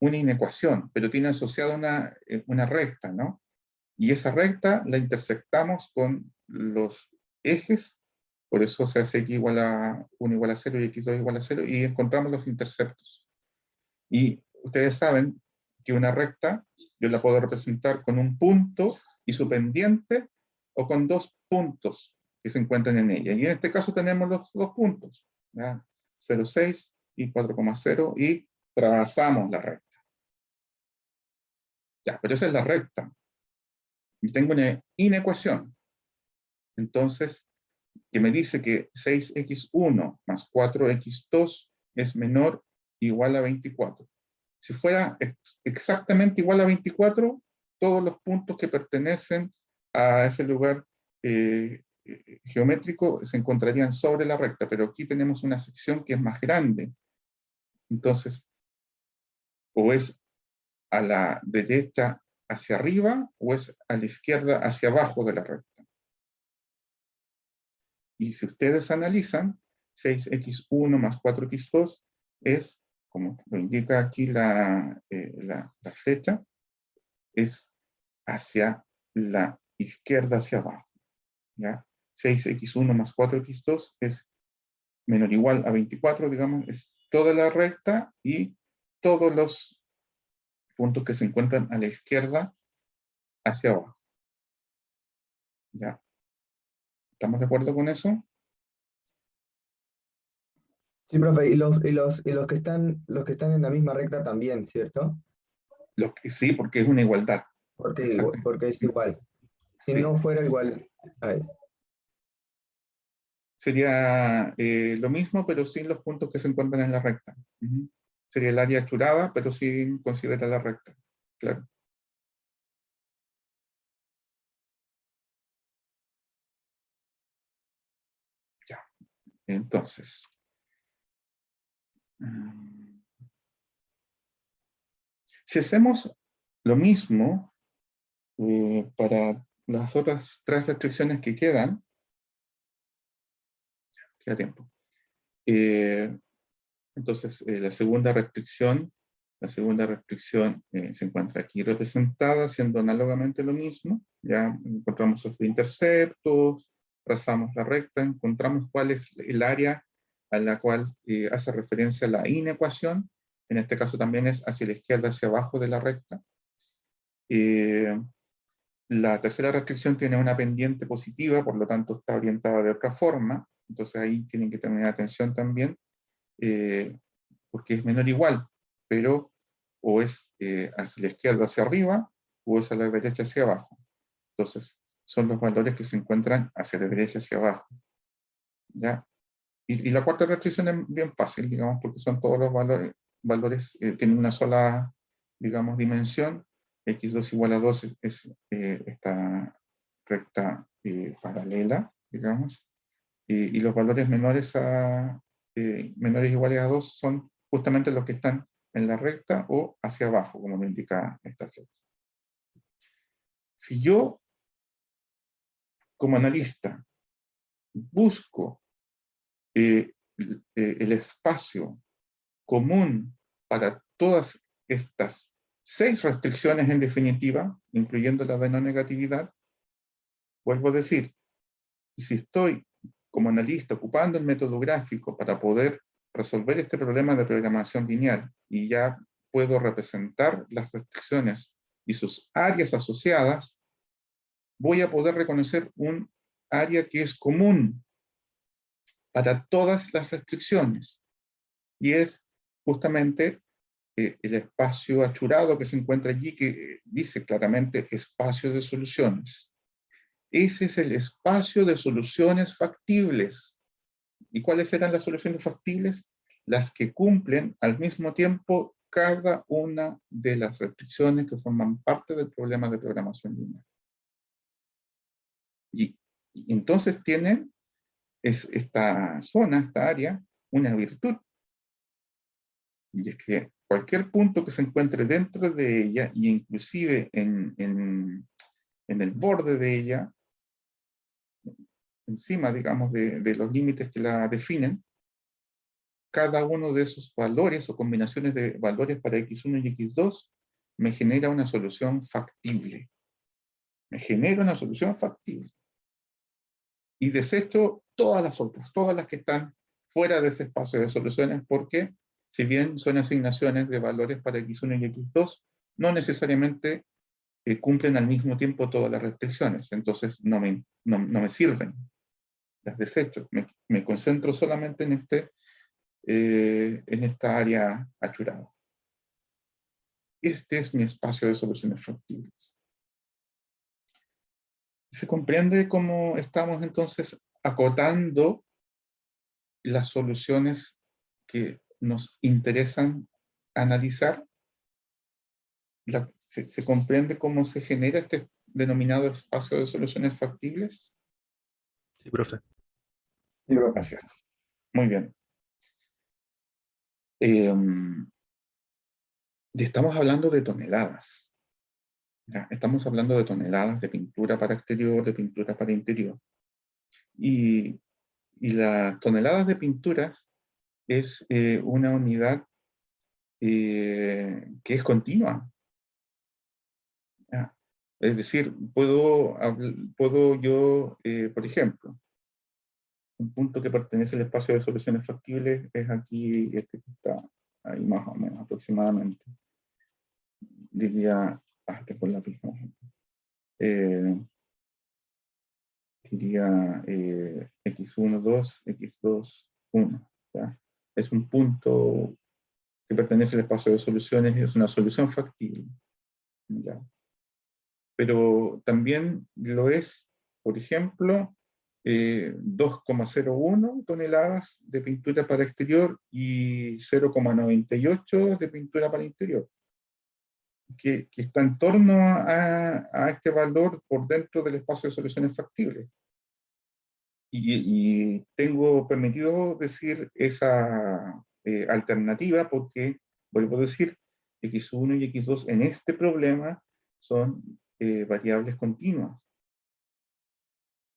inecuación, pero tiene asociada una recta, ¿no? Y esa recta la intersectamos con los ejes, por eso se hace x igual a 1 igual a 0 y x2 igual a 0, y encontramos los interceptos. Y ustedes saben que una recta yo la puedo representar con un punto y su pendiente, o con dos puntos que se encuentran en ella. Y en este caso tenemos los dos puntos, ¿ya? 0,6 y 4,0, y trazamos la recta. Ya, pero esa es la recta. Y tengo una inecuación. Entonces, que me dice que 6x1 más 4x2 es menor o igual a 24. Si fuera exactamente igual a 24, todos los puntos que pertenecen a ese lugar geométrico se encontrarían sobre la recta, pero aquí tenemos una sección que es más grande. Entonces, o es a la derecha hacia arriba, o es a la izquierda hacia abajo de la recta. Y si ustedes analizan, 6x1 más 4x2 es, como lo indica aquí la flecha, es hacia la izquierda hacia abajo. ¿Ya? 6x1 más 4x2 es menor o igual a 24, digamos, es toda la recta y todos los puntos que se encuentran a la izquierda hacia abajo. ¿Ya? ¿Estamos de acuerdo con eso? Sí, profe, y los que están en la misma recta también, ¿cierto? Sí, porque es una igualdad. Porque es igual. Si Sí. no fuera igual, ay, Sería lo mismo, pero sin los puntos que se encuentran en la recta. Sería el área achurada, pero sin considerar la recta. Claro. Ya. Entonces. Si hacemos lo mismo para las otras 3 restricciones que queda tiempo. Entonces, la segunda restricción se encuentra aquí representada, haciendo análogamente lo mismo. Ya encontramos los interceptos, trazamos la recta, encontramos cuál es el área a la cual hace referencia la inecuación. En este caso también es hacia la izquierda, hacia abajo de la recta. La tercera restricción tiene una pendiente positiva, por lo tanto está orientada de otra forma. Entonces ahí tienen que tener atención también, porque es menor o igual, pero o es hacia la izquierda hacia arriba, o es a la derecha hacia abajo. Entonces, son los valores que se encuentran hacia la derecha hacia abajo. ¿Ya? Y la cuarta restricción es bien fácil, digamos, porque son todos los valores tienen una sola, digamos, dimensión. X2 igual a 2 es esta recta paralela, digamos. Y los valores menores o iguales a 2 son justamente los que están en la recta o hacia abajo, como lo indica esta flecha. Si yo, como analista, busco el espacio común para todas estas 6 restricciones en definitiva, incluyendo la de no negatividad, vuelvo a decir, si estoy como analista ocupando el método gráfico para poder resolver este problema de programación lineal y ya puedo representar las restricciones y sus áreas asociadas, voy a poder reconocer un área que es común para todas las restricciones, y es justamente el espacio achurado que se encuentra allí, que dice claramente espacio de soluciones. Ese es el espacio de soluciones factibles. ¿Y cuáles eran las soluciones factibles? Las que cumplen al mismo tiempo cada una de las restricciones que forman parte del problema de programación lineal. Y entonces tiene esta zona, esta área, una virtud. Y es que cualquier punto que se encuentre dentro de ella, y inclusive en el borde de ella, encima, digamos, de los límites que la definen, cada uno de esos valores o combinaciones de valores para x1 y x2 me genera una solución factible. Me genera una solución factible. Y desecho todas las otras, todas las que están fuera de ese espacio de soluciones, porque si bien son asignaciones de valores para x1 y x2, no necesariamente cumplen al mismo tiempo todas las restricciones, entonces no me sirven. Las desecho. Me concentro solamente en esta área achurada. Este es mi espacio de soluciones factibles. ¿Se comprende cómo estamos entonces acotando las soluciones que nos interesan analizar? ¿Se comprende cómo se genera este denominado espacio de soluciones factibles? Sí, profe. Sí, profe. Gracias. Muy bien. Y estamos hablando de toneladas. ¿Ya? Estamos hablando de toneladas de pintura para exterior, de pintura para interior. Y las toneladas de pinturas es una unidad que es continua. ¿Ya? Es decir, puedo yo, por ejemplo, un punto que pertenece al espacio de soluciones factibles es aquí, este que está ahí más o menos aproximadamente. Diría, tengo el lápiz, por ejemplo. Diría x1, 2, x2, 1. ¿Ya? Es un punto que pertenece al espacio de soluciones, es una solución factible. ¿Ya? Pero también lo es, por ejemplo, 2,01 toneladas de pintura para exterior y 0,98 de pintura para interior, que está en torno a este valor por dentro del espacio de soluciones factibles. Y tengo permitido decir esa alternativa porque, vuelvo a decir, x1 y x2 en este problema son variables continuas.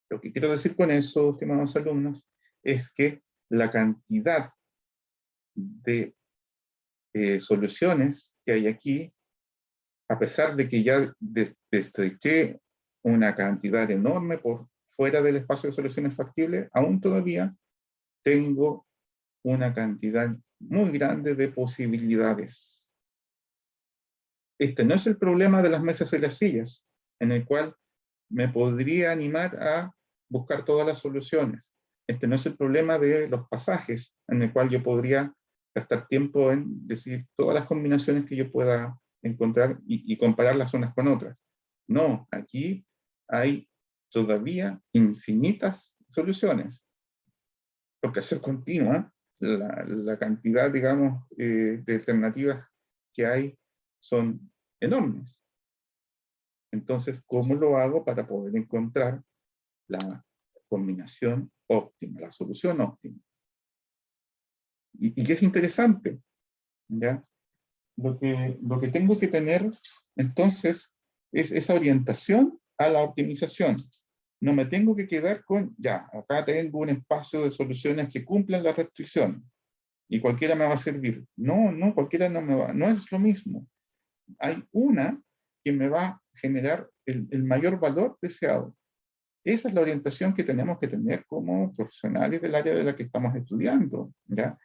Lo que quiero decir con eso, estimados alumnos, es que la cantidad de soluciones que hay aquí, a pesar de que ya estreché una cantidad enorme por fuera del espacio de soluciones factibles, aún todavía tengo una cantidad muy grande de posibilidades. Este no es el problema de las mesas y las sillas, en el cual me podría animar a buscar todas las soluciones. Este no es el problema de los pasajes, en el cual yo podría gastar tiempo en decir todas las combinaciones que yo pueda encontrar y compararlas unas con otras. No, aquí hay todavía infinitas soluciones. Porque al ser continua, la cantidad, digamos, de alternativas que hay son enormes. Entonces, ¿cómo lo hago para poder encontrar la combinación óptima, la solución óptima? Y que es interesante, ¿ya? Lo que tengo que tener, entonces, es esa orientación a la optimización. No me tengo que quedar con, ya, acá tengo un espacio de soluciones que cumplen la restricción. y cualquiera me va a servir. No, no, cualquiera no me va, no es lo mismo. Hay una que me va a generar el mayor valor deseado. Esa es la orientación que tenemos que tener como profesionales del área de la que estamos estudiando, ¿ya?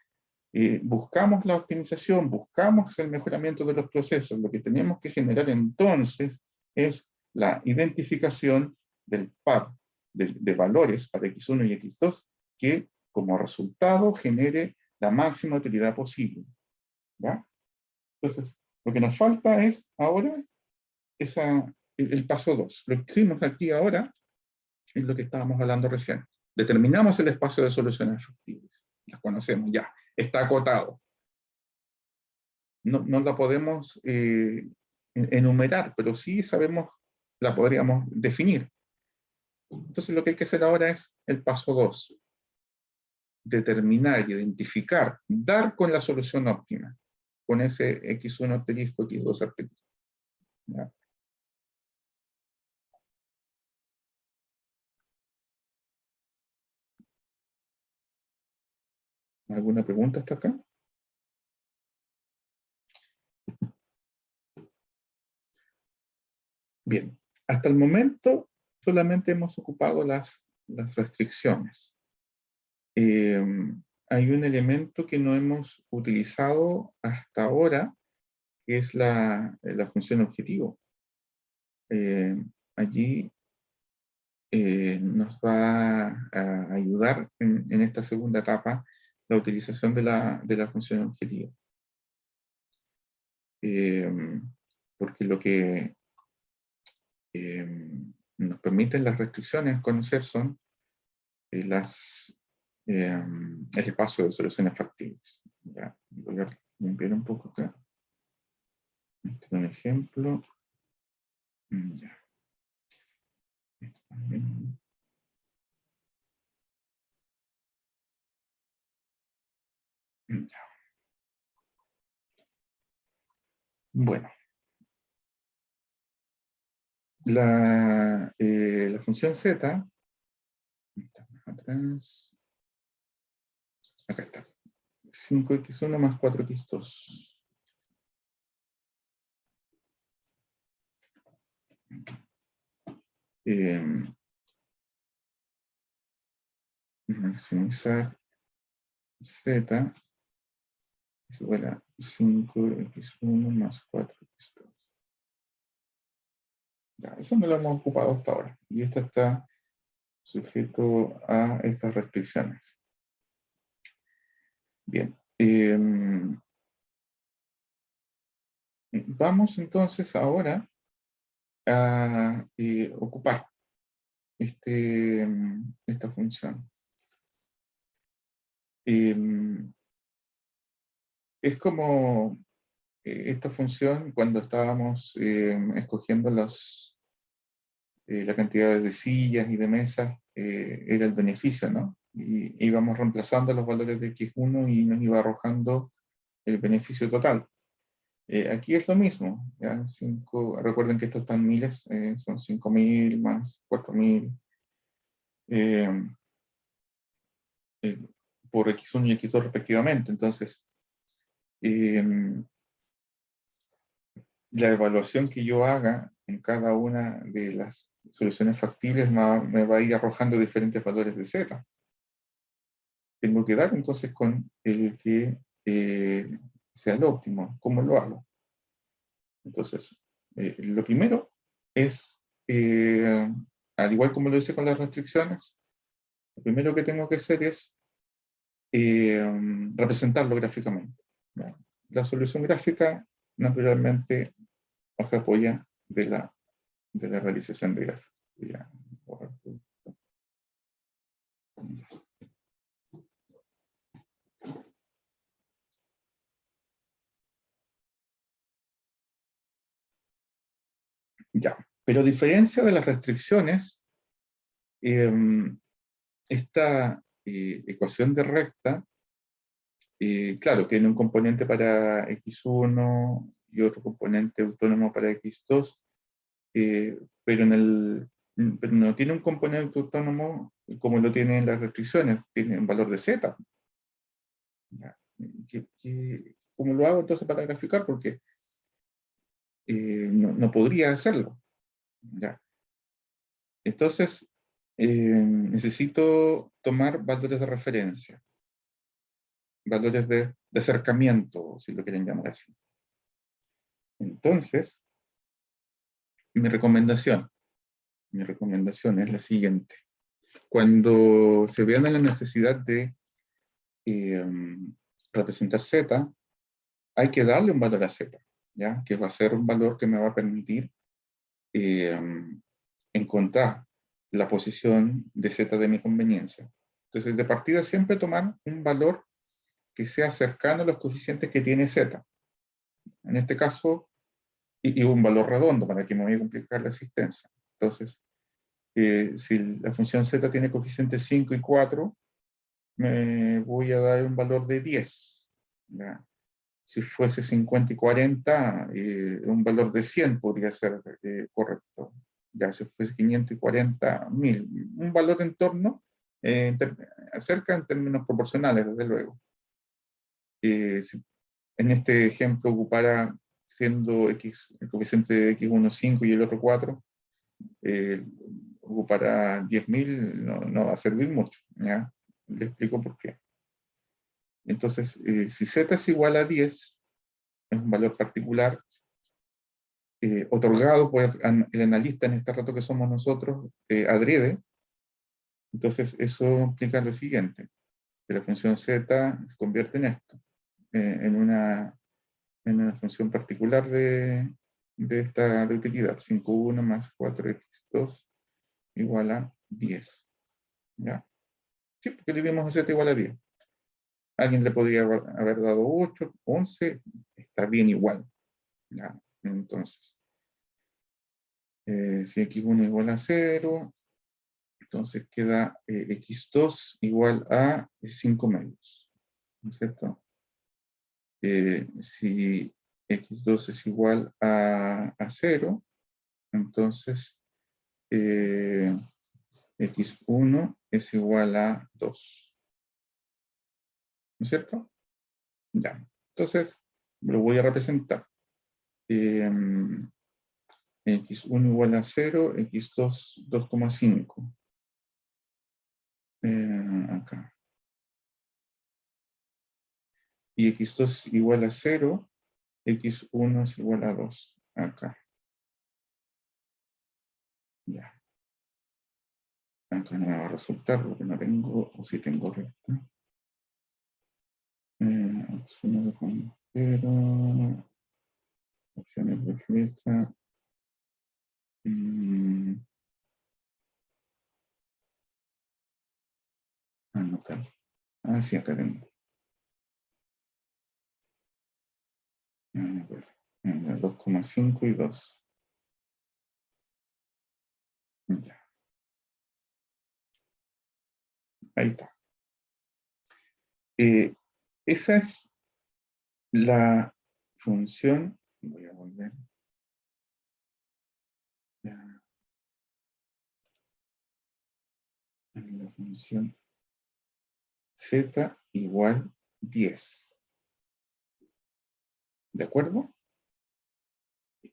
Buscamos la optimización, buscamos el mejoramiento de los procesos. Lo que tenemos que generar entonces es la identificación del par de valores para X1 y X2 que como resultado genere la máxima utilidad posible, ¿ya? Entonces, lo que nos falta es ahora el paso 2. Lo que hicimos aquí ahora es lo que estábamos hablando recién. Determinamos el espacio de soluciones factibles. Las conocemos ya. Está acotado. No la podemos enumerar, pero sí sabemos, la podríamos definir. Entonces lo que hay que hacer ahora es el paso 2. Determinar, identificar, dar con la solución óptima. Con ese X1 asterisco, X2 asterisco. ¿Ya? ¿Alguna pregunta hasta acá? Bien, hasta el momento solamente hemos ocupado las restricciones. Hay un elemento que no hemos utilizado hasta ahora, que es la función objetivo. Allí nos va a ayudar en esta segunda etapa la utilización de la función objetivo. Porque lo que nos permiten las restricciones conocer son el espacio de soluciones factibles. Ya, voy a limpiar un poco acá. Este es un ejemplo. Ya. Ya. Bueno. La función z, atrás, acá está, 5x1 más 4x2. Maximizar z es igual a 5x1 más 4x2. Ya, eso no lo hemos ocupado hasta ahora. Y esto está sujeto a estas restricciones. Bien. Vamos entonces ahora a ocupar esta función. Es como esta función cuando estábamos escogiendo la cantidad de sillas y de mesas, era el beneficio, ¿no? Y íbamos reemplazando los valores de X1 y nos iba arrojando el beneficio total. Aquí es lo mismo, ¿ya? Recuerden que estos están miles, son 5.000 más 4.000 por X1 y X2 respectivamente. Entonces, la evaluación que yo haga en cada una de las soluciones factibles me va a ir arrojando diferentes valores de Z. Tengo que dar entonces con el que sea el óptimo. ¿Cómo lo hago? Entonces, lo primero es, al igual como lo hice con las restricciones, lo primero que tengo que hacer es representarlo gráficamente, ¿no? La solución gráfica, naturalmente, se apoya de la realización de gráficos. Ya, pero a diferencia de las restricciones, esta ecuación de recta, claro, tiene un componente para X1 y otro componente autónomo para X2, pero no tiene un componente autónomo como lo tienen las restricciones, tiene un valor de Z. ¿Cómo lo hago entonces para graficar? Porque no podría hacerlo. ¿Ya? Entonces, necesito tomar valores de referencia, valores de acercamiento, si lo quieren llamar así. Entonces, mi recomendación es la siguiente. Cuando se vean en la necesidad de representar Z, hay que darle un valor a Z, ¿ya? Que va a ser un valor que me va a permitir encontrar la posición de Z de mi conveniencia. Entonces, de partida siempre tomar un valor que sea cercano a los coeficientes que tiene Z. En este caso, y un valor redondo para que me vaya a complicar la existencia. Entonces, si la función Z tiene coeficientes 5 y 4, me voy a dar un valor de 10. ¿Ya? Si fuese 50 y 40, un valor de 100 podría ser correcto. Ya si fuese 500 y 40, 1000. Un valor en torno, cerca en términos proporcionales, desde luego. Si en este ejemplo ocupara, siendo X, el coeficiente de X1 5 y el otro 4, ocupará 10.000, no va a servir mucho. ¿Ya? Le explico por qué. Entonces, si Z es igual a 10, es un valor particular, otorgado por el analista, en este rato que somos nosotros, adrede. Entonces, eso implica lo siguiente, que la función Z se convierte en esto, en una función particular de esta de utilidad, 5,1 más 4x2 igual a 10. ¿Ya? Sí, porque le dimos a Z igual a 10. Alguien le podría haber dado 8, 11, está bien igual. ¿Ya? Entonces, si x1 igual a 0, entonces queda x2 igual a 5 medios. ¿No es cierto? Si x2 es igual a 0, entonces x1 es igual a 2. ¿No es cierto? Ya. Entonces, lo voy a representar. X1 igual a 0, x2 2,5. Acá. Y x2 igual a 0, x1 es igual a 2. Acá. Ya. Acá no me va a resultar porque no tengo, o si tengo recta. Opciones de puntero, opciones de flecha. No está. Sí, acá tengo. 2,5 y 2. Ya. Ahí está. Esa es la función. Voy a volver. Ya. La función Z igual 10. ¿De acuerdo?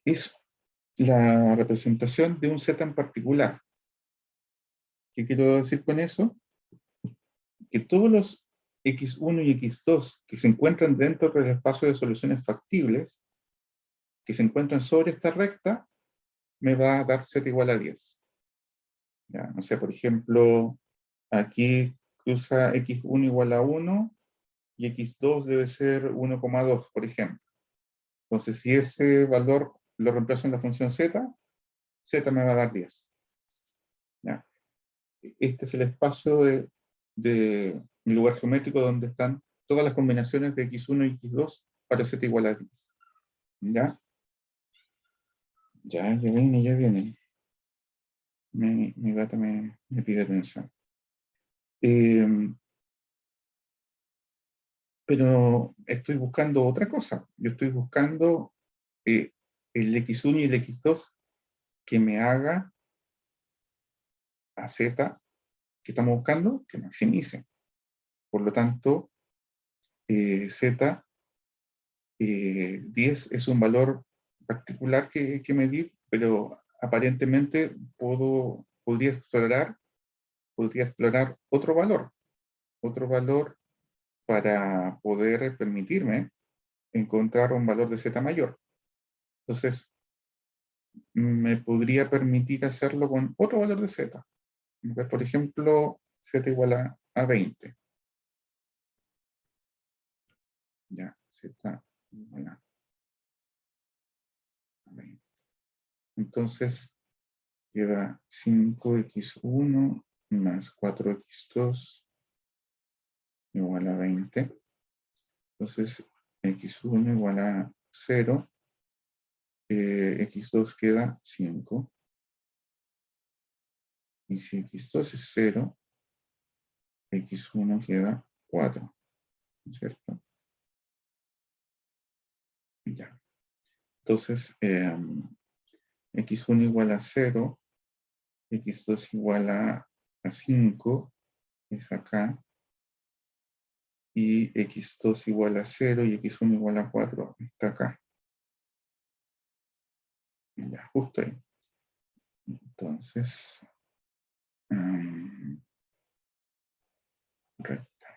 Es la representación de un Z en particular. ¿Qué quiero decir con eso? Que todos los x1 y x2 que se encuentran dentro del espacio de soluciones factibles, que se encuentran sobre esta recta, me va a dar Z igual a 10. Ya, no sé, por ejemplo, aquí cruza x1 igual a 1 y x2 debe ser 1,2, por ejemplo. Entonces, si ese valor lo reemplazo en la función z, z me va a dar 10. ¿Ya? Este es el espacio de lugar geométrico donde están todas las combinaciones de x1 y x2 para z igual a 10. ¿Ya? Ya viene, ya viene. Mi gata me pide atención. Pero estoy buscando otra cosa. Yo estoy buscando el x1 y el x2 que me haga a z que estamos buscando que maximice. Por lo tanto, Z 10 es un valor particular que medir, pero aparentemente podría explorar otro valor para poder permitirme encontrar un valor de Z mayor. Entonces, me podría permitir hacerlo con otro valor de Z. Por ejemplo, Z igual a 20. Ya, Z igual a 20. Entonces, queda 5x1 más 4x2 igual a 20. Entonces, x1 igual a 0. X2 queda 5. Y si x2 es 0, x1 queda 4. ¿Cierto? Ya. Entonces, x1 igual a 0, x2 igual a 5, es acá, y x2 igual a 0 y x1 igual a 4, está acá. Ya, justo ahí. Entonces, recta.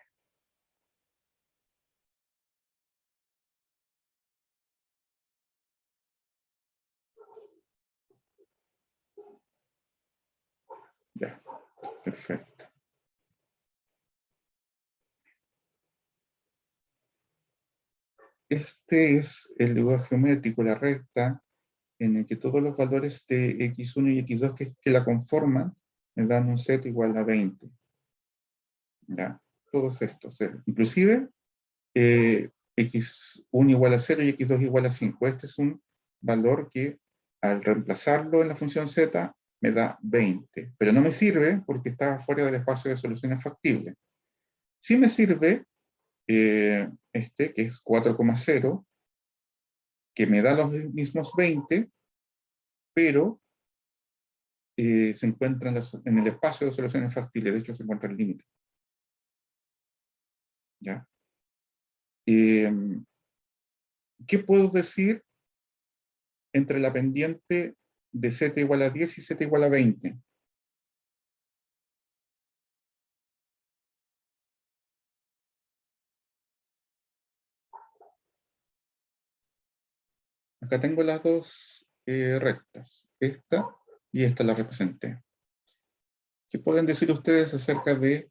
Ya, perfecto. Este es el lugar geométrico, la recta, en el que todos los valores de x1 y x2 que la conforman me dan un z igual a 20. ¿Ya? Todos estos. Inclusive, x1 igual a 0 y x2 igual a 5. Este es un valor que al reemplazarlo en la función z me da 20. Pero no me sirve porque está fuera del espacio de soluciones factibles. Sí me sirve este, que es 4,0, que me da los mismos 20, pero se encuentra en el espacio de soluciones factibles. De hecho, se encuentra el límite. ¿Ya? ¿Qué puedo decir entre la pendiente de z igual a 10 y z igual a 20? Acá tengo las dos rectas. Esta y esta la representé. ¿Qué pueden decir ustedes acerca de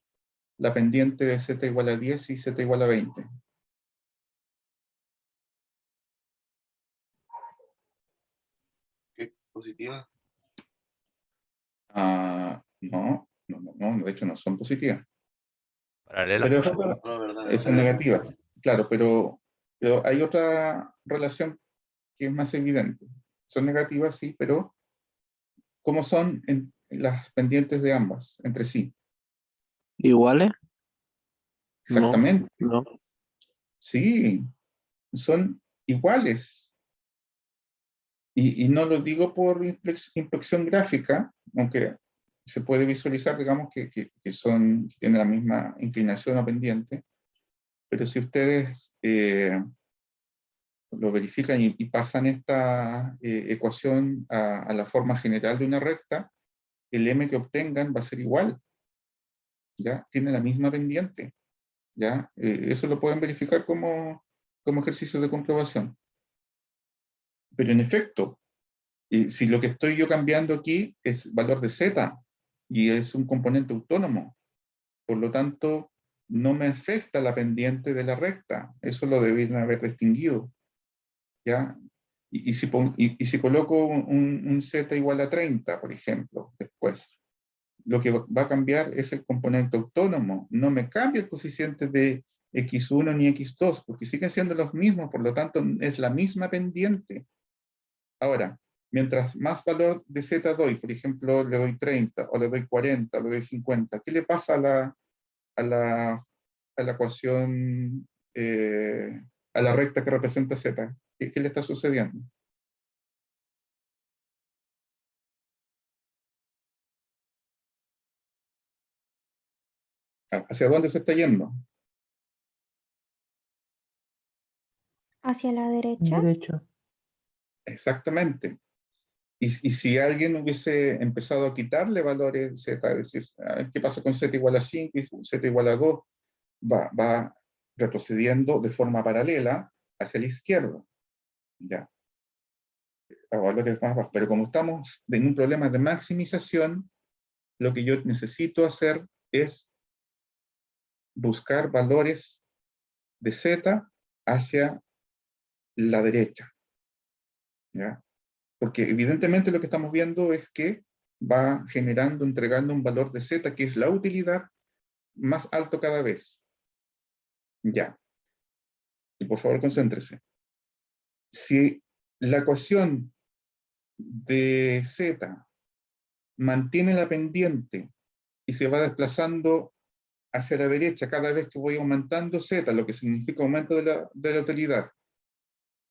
la pendiente de z igual a 10 y z igual a 20? Positiva. No, de hecho no son positivas. Paralela. Pero No, verdad, son negativas, claro, pero hay otra relación que es más evidente. Son negativas, sí, pero ¿cómo son las pendientes de ambas entre sí? ¿Iguales? No, Exactamente, no. sí, son iguales. Y no lo digo por impresión gráfica, aunque se puede visualizar, digamos, que tienen la misma inclinación o pendiente, pero si ustedes lo verifican y pasan esta ecuación a la forma general de una recta, el m que obtengan va a ser igual, ¿ya? Tiene la misma pendiente, ¿ya? Eso lo pueden verificar como ejercicio de comprobación. Pero en efecto, si lo que estoy yo cambiando aquí es valor de z, y es un componente autónomo, por lo tanto, no me afecta la pendiente de la recta, eso lo debían haber distinguido, ¿ya? Y si coloco un z igual a 30, por ejemplo, después, lo que va a cambiar es el componente autónomo, no me cambia el coeficiente de x1 ni x2, porque siguen siendo los mismos, por lo tanto es la misma pendiente. Ahora, mientras más valor de z doy, por ejemplo, le doy 30, o le doy 40, o le doy 50, ¿qué le pasa a la ecuación, a la recta que representa z? ¿Qué le está sucediendo? ¿Hacia dónde se está yendo? hacia la derecha. Derecha. Exactamente. Y si alguien hubiese empezado a quitarle valores z, es decir, ¿qué pasa con z igual a 5 y z igual a 2? Va retrocediendo de forma paralela hacia la izquierda, ya, a valores más bajos. Pero como estamos en un problema de maximización, lo que yo necesito hacer es buscar valores de z hacia la derecha, ¿ya? Porque evidentemente lo que estamos viendo es que va generando, entregando un valor de z, que es la utilidad, más alto cada vez. Ya. Y por favor, concéntrese. Si la ecuación de z mantiene la pendiente y se va desplazando hacia la derecha cada vez que voy aumentando z, lo que significa aumento de la utilidad,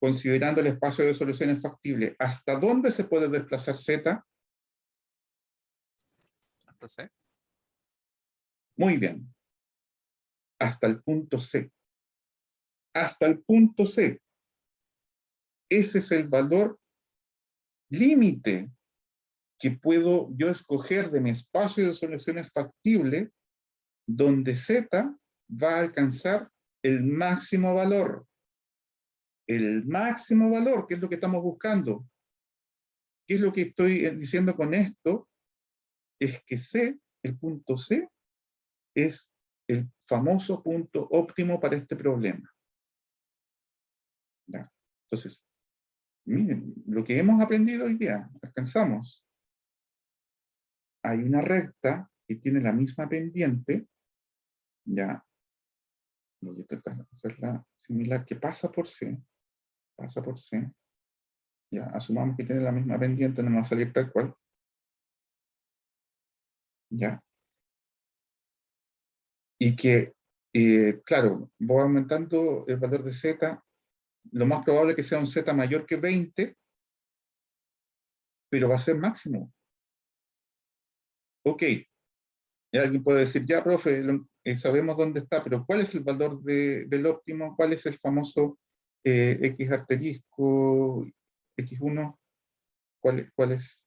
considerando el espacio de soluciones factibles, ¿hasta dónde se puede desplazar z? Hasta C. Muy bien. Hasta el punto C. Hasta el punto C. Ese es el valor límite que puedo yo escoger de mi espacio de soluciones factibles, donde z va a alcanzar el máximo valor. El máximo valor, que es lo que estamos buscando. ¿Qué es lo que estoy diciendo con esto? Es que C, el punto C, es el famoso punto óptimo para este problema. ¿Ya? Entonces, miren, lo que hemos aprendido hoy día, alcanzamos. Hay una recta que tiene la misma pendiente, ya, voy a tratar de hacerla similar, que pasa por C, ya, asumamos que tiene la misma pendiente, no me va a salir tal cual, ya, y que, claro, voy aumentando el valor de Z, lo más probable es que sea un Z mayor que 20, pero va a ser máximo. Ok, y alguien puede decir, ya, profe, sabemos dónde está, pero ¿cuál es el valor del óptimo? ¿Cuál es el famoso X asterisco, X1? ¿Cuál es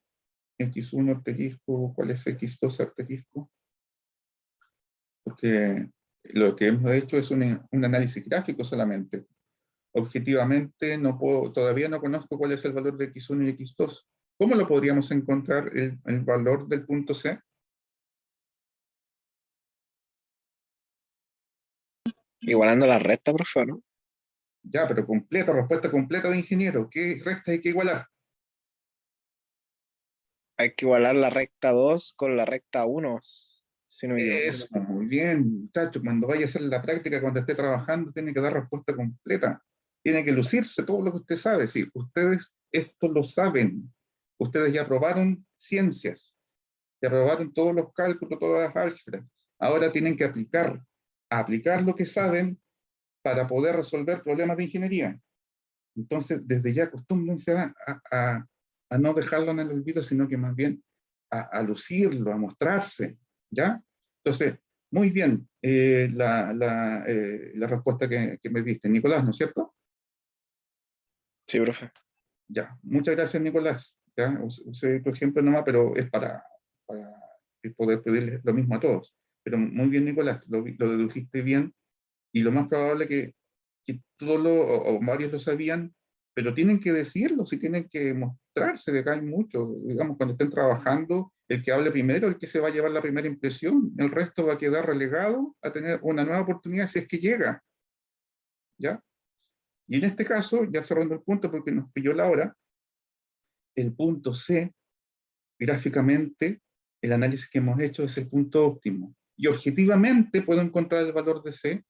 X1 asterisco? ¿Cuál es X2 asterisco? Porque lo que hemos hecho es un análisis gráfico solamente. Objetivamente todavía no conozco cuál es el valor de X1 y X2. ¿Cómo lo podríamos encontrar el valor del punto C? Igualando la recta, profe, ¿no? Ya, pero respuesta completa de ingeniero. ¿Qué resta hay que igualar? Hay que igualar la recta 2 con la recta 1, si no me equivoco. Eso, muy bien, muchachos. Cuando vaya a hacer la práctica, cuando esté trabajando, tiene que dar respuesta completa. Tiene que lucirse todo lo que usted sabe. Sí, ustedes esto lo saben. Ustedes ya aprobaron ciencias, ya aprobaron todos los cálculos, todas las álgebras. Ahora tienen que aplicar lo que saben para poder resolver problemas de ingeniería. Entonces, desde ya acostúmbrense a no dejarlo en el olvido, sino que más bien a lucirlo, a mostrarse, ¿ya? Entonces, muy bien, la respuesta que me diste, Nicolás, ¿no es cierto? Sí, profe. Ya, muchas gracias, Nicolás. Ya, usé tu ejemplo nomás, pero es para poder pedirle lo mismo a todos. Pero muy bien, Nicolás, lo dedujiste bien, y lo más probable que todos o varios lo sabían, pero tienen que decirlo, si tienen que mostrarse, de acá hay mucho, digamos, cuando estén trabajando, el que hable primero, el que se va a llevar la primera impresión, el resto va a quedar relegado a tener una nueva oportunidad si es que llega, ¿ya? Y en este caso, ya cerrando el punto porque nos pilló la hora, el punto C, gráficamente, el análisis que hemos hecho es el punto óptimo. Y objetivamente puedo encontrar el valor de C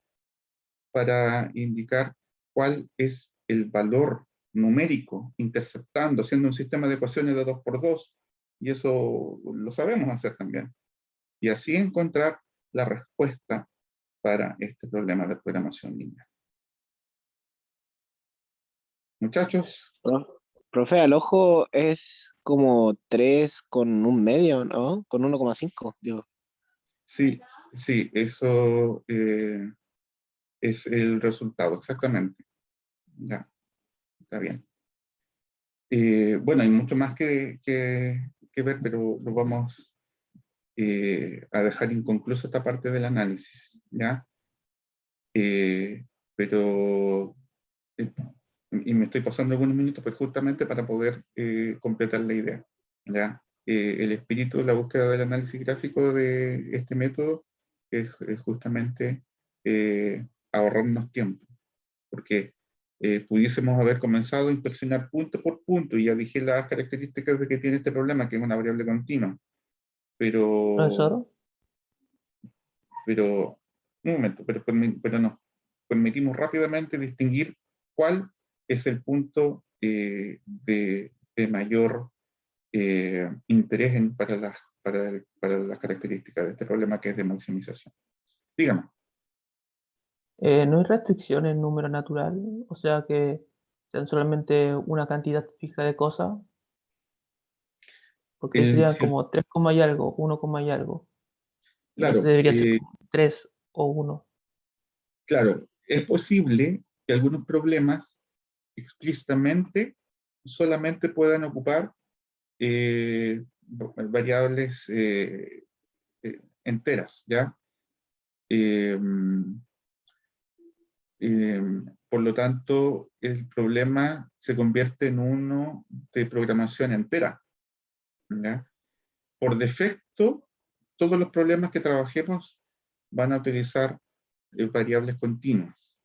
para indicar cuál es el valor numérico interceptando, haciendo un sistema de ecuaciones de 2×2, y eso lo sabemos hacer también. Y así encontrar la respuesta para este problema de programación lineal. Muchachos. Profe, al ojo es como 3 con un medio, ¿no? Con 1,5, digo. Sí, eso es el resultado, exactamente. Ya. Está bien. Bueno, hay mucho más que ver, pero lo vamos a dejar inconcluso esta parte del análisis, ¿ya? Pero, y me estoy pasando algunos minutos, pues justamente para poder completar la idea, ¿ya? El espíritu de la búsqueda del análisis gráfico de este método es justamente ahorrarnos tiempo, porque pudiésemos haber comenzado a inspeccionar punto por punto, y ya dije las características de que tiene este problema, que es una variable continua, pero Profesor, un momento, pero no, permitimos rápidamente distinguir cuál es el punto de mayor interés para las características de este problema, que es de maximización. Dígame. no hay restricción en número natural, o sea que sean solamente una cantidad fija de cosas, porque serían Sí, como 3, y algo, 1, y algo. Entonces claro, debería ser como 3 o 1. claro, es posible que algunos problemas explícitamente solamente puedan ocupar variables enteras, ¿ya? Eh, por lo tanto, el problema se convierte en uno de programación entera, ¿ya? Por defecto, todos los problemas que trabajemos van a utilizar variables continuas,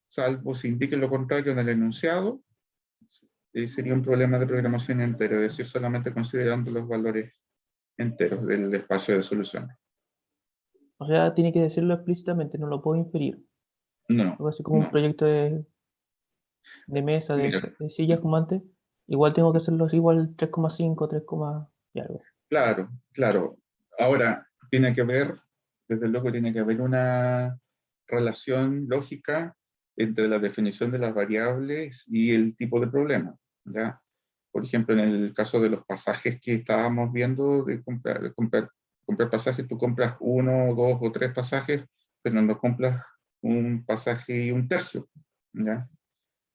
salvo se indique lo contrario en el enunciado. Sería un problema de programación entera, es decir, solamente considerando los valores enteros del espacio de soluciones. O sea, tiene que decirlo explícitamente, no lo puedo inferir. No, Algo así como un no. proyecto de mesa, Mira, de sillas como antes. Igual tengo que hacerlo así, igual 3,5, 3, y algo. claro, claro. Ahora, tiene que haber, desde luego tiene que haber una relación lógica entre la definición de las variables y el tipo de problema, ¿ya? Por ejemplo, en el caso de los pasajes que estábamos viendo, de comprar pasajes, tú compras 1, 2 o 3 pasajes, pero no compras un pasaje y un tercio, ¿ya?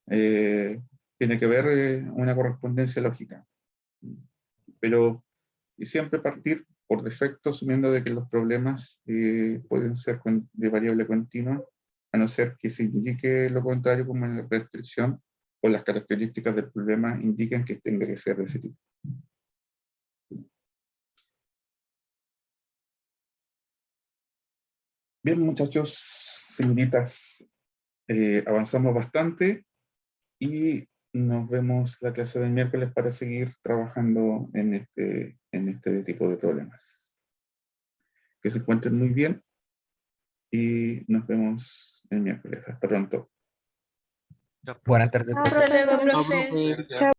Tiene que haber una correspondencia lógica. Pero siempre partir por defecto asumiendo de que los problemas pueden ser de variable continua, a no ser que se indique lo contrario, como en la restricción, o las características del problema indican que tenga que ser de ese tipo. Bien, muchachos, señoritas, avanzamos bastante y nos vemos la clase del miércoles para seguir trabajando en este tipo de problemas. Que se encuentren muy bien y nos vemos el miércoles. Hasta pronto. Buenas tardes, Hasta profe. luego, Chao, profe. profe.